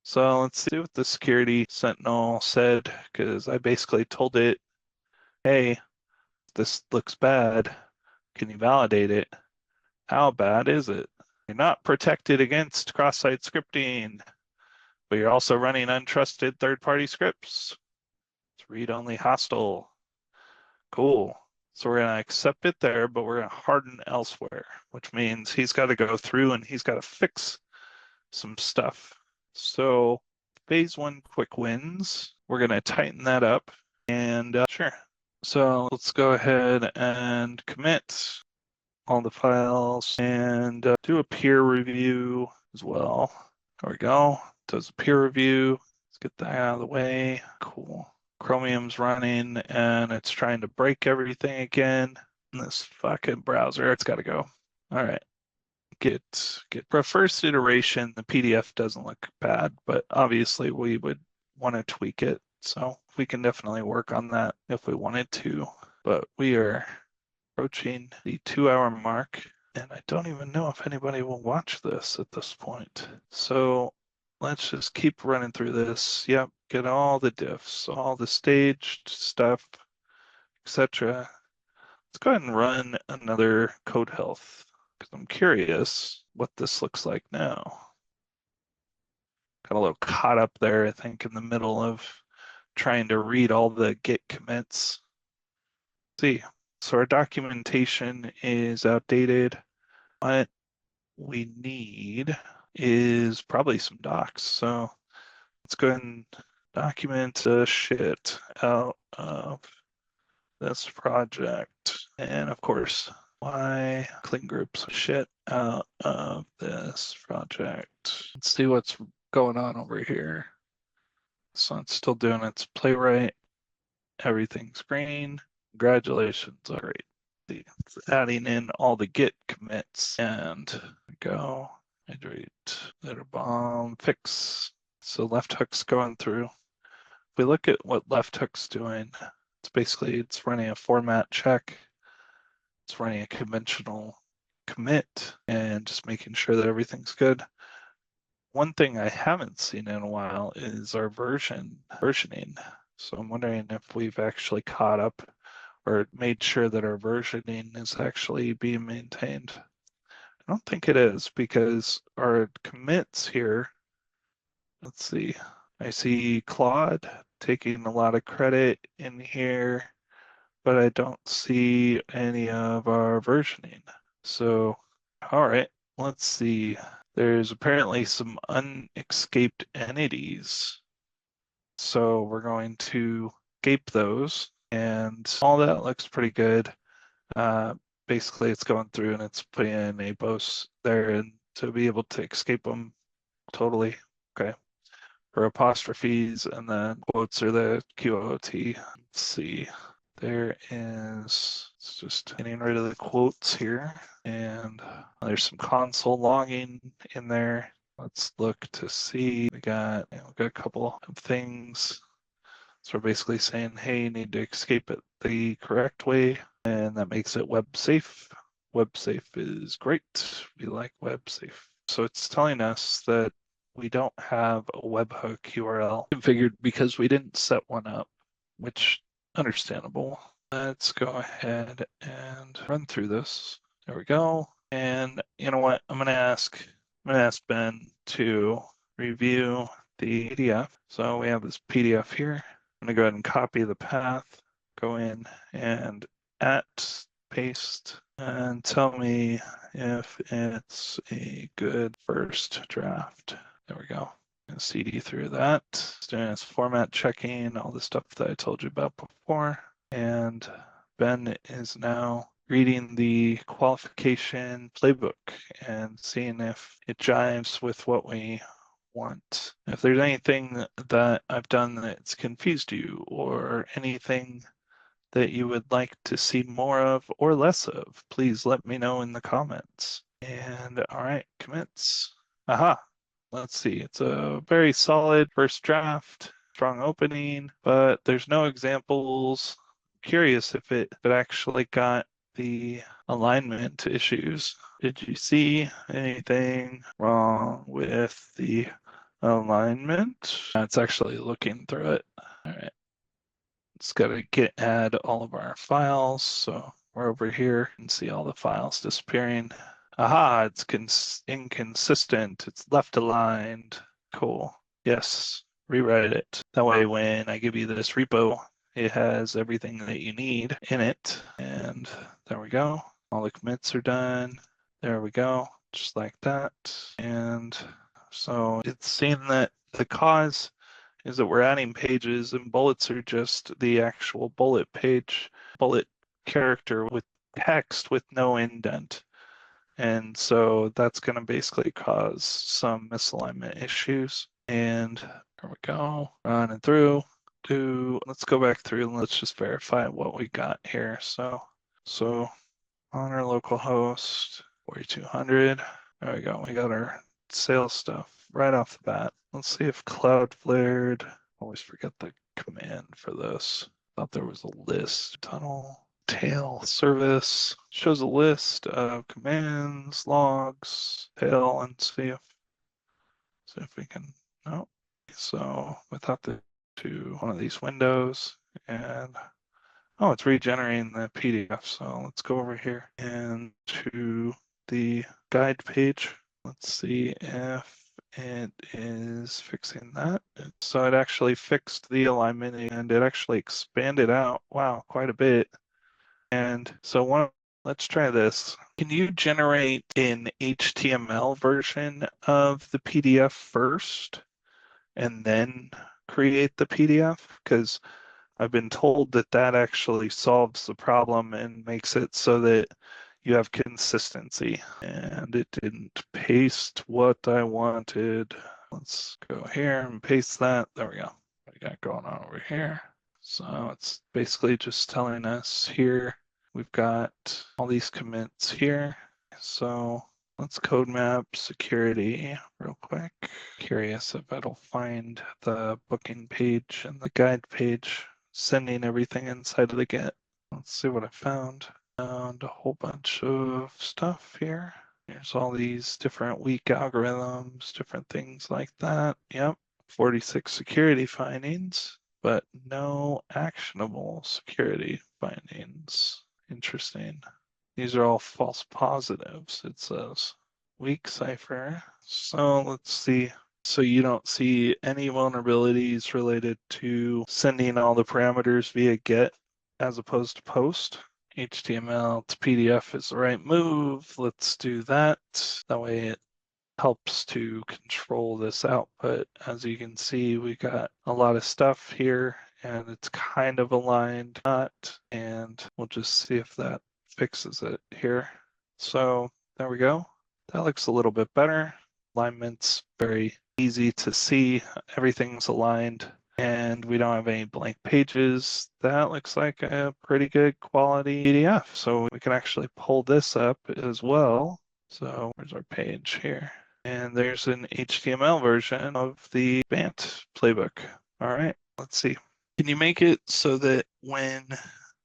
So let's see what the security sentinel said, because I basically told it, hey, this looks bad. Can you validate it? How bad is it? You're not protected against cross-site scripting, but you're also running untrusted third-party scripts. It's read-only hostile. Cool. So we're going to accept it there, but we're going to harden elsewhere, which means he's got to go through and he's got to fix some stuff. So phase one quick wins. We're going to tighten that up, and sure. So let's go ahead and commit all the files and do a peer review as well. There we go. Does a peer review. Let's get that out of the way. Cool. Chromium's running and it's trying to break everything again. This fucking browser, it's got to go. All right. Get for first iteration, the PDF doesn't look bad, but obviously we would want to tweak it. So we can definitely work on that if we wanted to. But we are approaching the 2-hour mark, and I don't even know if anybody will watch this at this point. So let's just keep running through this. Yep, get all the diffs, all the staged stuff, etc. Let's go ahead and run another code health because I'm curious what this looks like now. Got a little caught up there, I think, in the middle of trying to read all the Git commits. See, so our documentation is outdated. What we need is probably some docs. So let's go ahead and document the shit out of this project. And of course, why clean groups shit out of this project. Let's see what's going on over here. So it's still doing its Playwright. Everything's green. Congratulations. All right. It's adding in all the Git commits and go hydrate, letter bomb, fix. So left hook's going through. If we look at what left hook's doing, it's running a format check. It's running a conventional commit and just making sure that everything's good. One thing I haven't seen in a while is our versioning. So I'm wondering if we've actually caught up or made sure that our versioning is actually being maintained. I don't think it is because our commits here, let's see, I see Claude taking a lot of credit in here, but I don't see any of our versioning. So, all right, let's see. There's apparently some unescaped entities. So we're going to escape those, and all that looks pretty good. Basically, it's going through and it's putting in a BOS there and to be able to escape them totally. Okay. For apostrophes and then quotes are the QOT. Let's see. There is, it's just getting rid of the quotes here. And there's some console logging in there. Let's look to see. We got a couple of things. So we're basically saying, hey, you need to escape it the correct way, and that makes it web safe. Web safe is great. We like web safe. So it's telling us that we don't have a webhook URL configured because we didn't set one up, which understandable. Let's go ahead and run through this. There we go. And you know what? I'm gonna ask Ben to review the PDF. So we have this PDF here. I'm gonna go ahead and copy the path, go in and paste, and tell me if it's a good first draft. There we go. And CD through that. It's doing its format checking, all the stuff that I told you about before. And Ben is now reading the qualification playbook and seeing if it jives with what we want. If there's anything that I've done that's confused you or anything that you would like to see more of or less of, please let me know in the comments. And all right, commits. Aha, let's see. It's a very solid first draft, strong opening, but there's no examples. Curious if it actually got the alignment issues. Did you see anything wrong with the alignment? It's actually looking through it. All right. It's got to add all of our files. So we're over here and see all the files disappearing. Aha, it's inconsistent. It's left aligned. Cool. Yes, rewrite it. That way when I give you this repo, it has everything that you need in it. And there we go. All the commits are done. There we go, just like that. And so it's saying that the cause is that we're adding pages and bullets are just the actual bullet page, bullet character with text with no indent. And so that's going to basically cause some misalignment issues. And there we go, running through. Let's go back through and let's just verify what we got here. So on our local host, 4200. There we go. We got our sales stuff right off the bat. Let's see if Cloud flared. Always forget the command for this. Thought there was a list. Tunnel tail service shows a list of commands, logs, tail, and see if we can. No. So without the to one of these windows, and oh, it's regenerating the PDF. So let's go over here and to the guide page. Let's see if it is fixing that. So it actually fixed the alignment and it actually expanded out. Wow, quite a bit. And so let's try this. Can you generate an HTML version of the PDF first and then create the PDF? Because I've been told that that actually solves the problem and makes it so that you have consistency. And it didn't paste what I wanted. Let's go here and paste that. There we go. What we got going on over here? So it's basically just telling us here, we've got all these commits here. So let's code map security real quick. Curious if it'll find the booking page and the guide page, sending everything inside of the get. Let's see what I found. Found a whole bunch of stuff here. There's all these different weak algorithms, different things like that. Yep, 46 security findings, but no actionable security findings. Interesting. These are all false positives, it says. Weak cipher. So let's see. So you don't see any vulnerabilities related to sending all the parameters via GET as opposed to POST. HTML to PDF is the right move. Let's do that. That way it helps to control this output. As you can see, we got a lot of stuff here and it's kind of aligned, not, and we'll just see if that fixes it here. So there we go. That looks a little bit better. Alignment's very easy to see. Everything's aligned and we don't have any blank pages. That looks like a pretty good quality PDF. So we can actually pull this up as well. So where's our page here? And there's an HTML version of the BANT playbook. All right, let's see. Can you make it so that when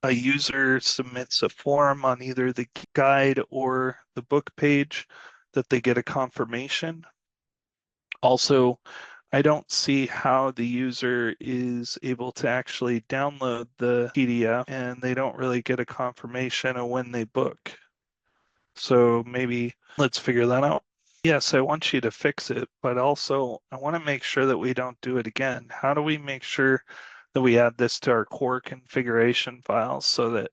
a user submits a form on either the guide or the book page, that they get a confirmation? Also, I don't see how the user is able to actually download the PDF and they don't really get a confirmation of when they book. So maybe let's figure that out. Yes, I want you to fix it, but also I want to make sure that we don't do it again. How do we make sure that we add this to our core configuration files so that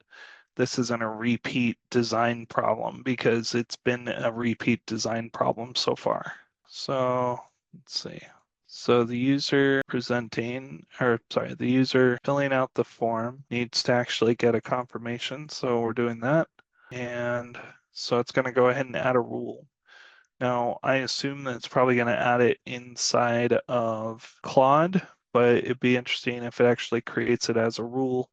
this isn't a repeat design problem, because it's been a repeat design problem so far. So let's see. So the user the user filling out the form needs to actually get a confirmation. So we're doing that. And so it's going to go ahead and add a rule. Now, I assume that it's probably going to add it inside of Claude, but it'd be interesting if it actually creates it as a rule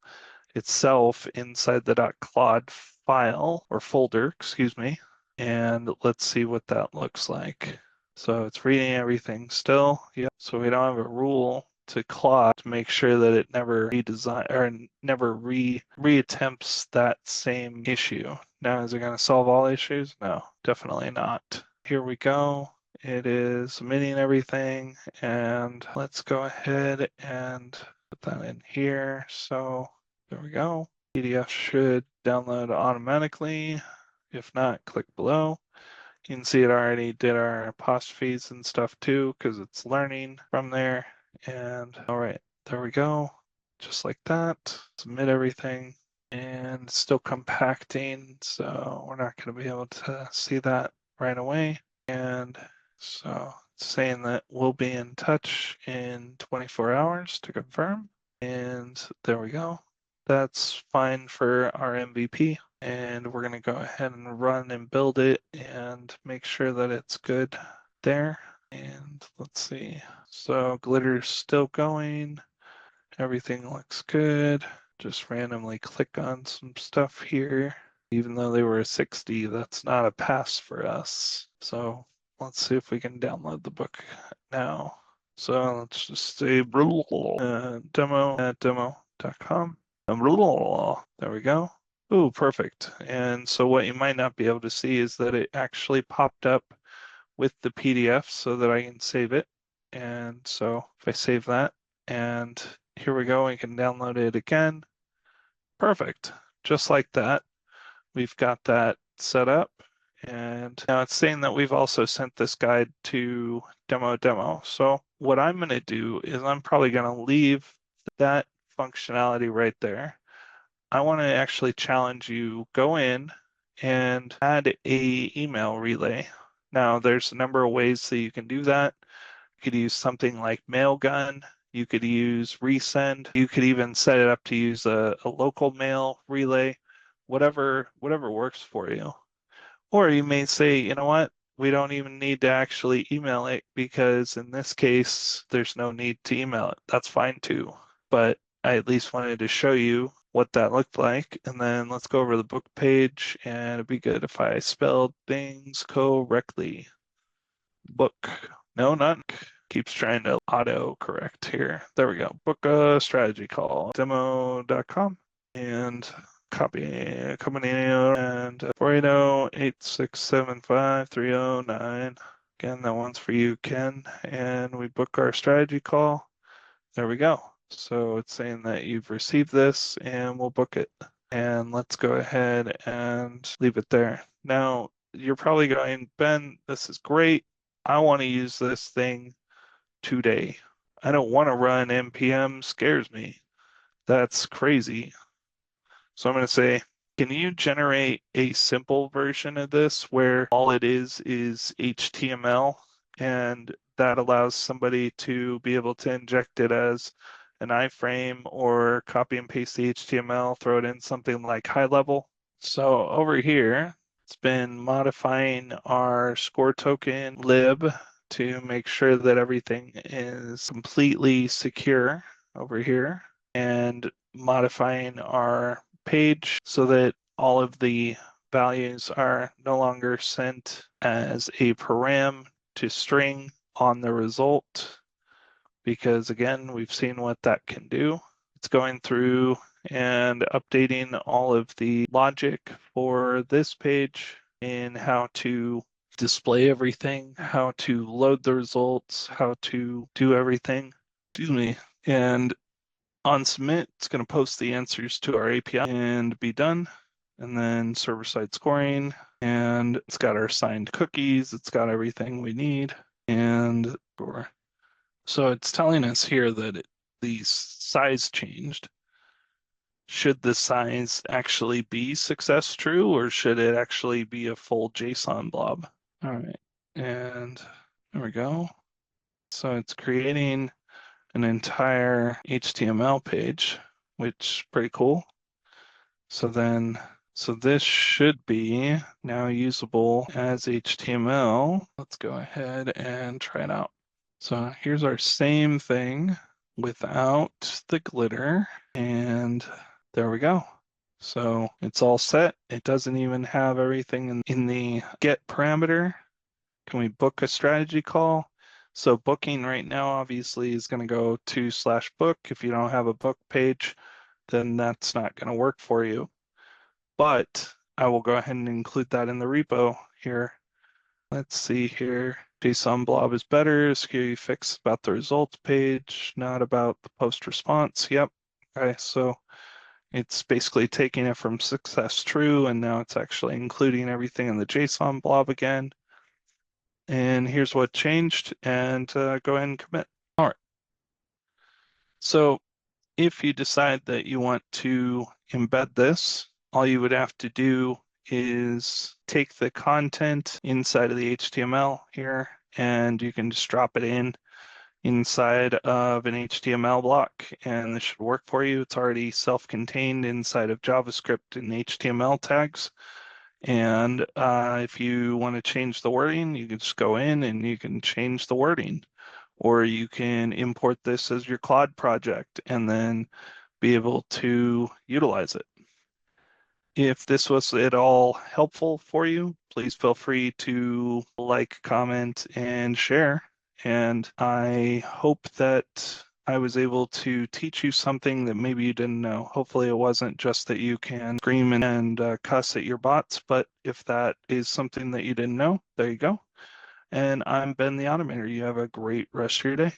itself inside the .claude file or folder, excuse me. And let's see what that looks like. So it's reading everything still. Yep. So we don't have a rule to Claude to make sure that it never redesign or never reattempts that same issue. Now, is it going to solve all issues? No, definitely not. Here we go. It is submitting everything, and let's go ahead and put that in here. So there we go. PDF should download automatically. If not, click below. You can see it already did our apostrophes and stuff too, because it's learning from there. And all right, there we go. Just like that. Submit everything. And it's still compacting, so we're not going to be able to see that right away. And so it's saying that we'll be in touch in 24 hours to confirm. And there we go. That's fine for our MVP. And we're going to go ahead and run and build it and make sure that it's good there. And let's see. So glitter's still going. Everything looks good. Just randomly click on some stuff here. Even though they were a 60, that's not a pass for us. So let's see if we can download the book now. So let's just say demo@demo.com. There we go. Ooh, perfect. And so what you might not be able to see is that it actually popped up with the PDF so that I can save it. And so if I save that, and here we go, we can download it again. Perfect. Just like that, we've got that set up. And now it's saying that we've also sent this guide to demo. So what I'm going to do is I'm probably going to leave that functionality right there. I want to actually challenge you, go in and add a email relay. Now there's a number of ways that you can do that. You could use something like Mailgun. You could use Resend. You could even set it up to use a local mail relay, whatever works for you. Or you may say, you know what? We don't even need to actually email it because in this case, there's no need to email it. That's fine too. But I at least wanted to show you what that looked like. And then let's go over the book page, and it'd be good if I spelled things correctly. Book. No, not keeps trying to auto correct here. There we go. Book a strategy call. Demo.com and copy company and 480-867-5309. Again, that one's for you, Ken. And we book our strategy call. There we go. So it's saying that you've received this and we'll book it. And let's go ahead and leave it there. Now, you're probably going, Ben, this is great. I want to use this thing today. I don't want to run NPM, scares me. That's crazy. So I'm going to say, can you generate a simple version of this where all it is HTML, and that allows somebody to be able to inject it as an iframe or copy and paste the HTML, throw it in something like high level. So over here, it's been modifying our score token lib to make sure that everything is completely secure over here, and modifying our page so that all of the values are no longer sent as a param to string on the result, because again, we've seen what that can do. It's going through and updating all of the logic for this page and how to display everything, how to load the results, how to do everything. Excuse me. And on submit, it's going to post the answers to our API and be done. And then server-side scoring, and it's got our signed cookies. It's got everything we need. And so it's telling us here that the size changed. Should the size actually be success true, or should it actually be a full JSON blob? All right, and there we go. So it's creating an entire HTML page, which is pretty cool. So this should be now usable as HTML. Let's go ahead and try it out. So here's our same thing without the glitter, and there we go. So it's all set. It doesn't even have everything in the get parameter. Can we book a strategy call? So booking right now obviously is going to go to /book. If you don't have a book page, then that's not going to work for you. But I will go ahead and include that in the repo here. Let's see here. JSON blob is better. Security fix about the results page, not about the post response. Yep. Okay, so it's basically taking it from success true, and now it's actually including everything in the JSON blob again. And here's what changed, and go ahead and commit. All right. So if you decide that you want to embed this, all you would have to do is take the content inside of the HTML here, and you can just drop it in inside of an HTML block, and this should work for you. It's already self-contained inside of JavaScript and HTML tags. And if you want to change the wording, you can just go in and you can change the wording, or you can import this as your Claude project and then be able to utilize it. If this was at all helpful for you, please feel free to like, comment, and share. and I hope that I was able to teach you something that maybe you didn't know. Hopefully, it wasn't just that you can scream and cuss at your bots, but if that is something that you didn't know, there you go. And I'm Ben the Automator. You have a great rest of your day.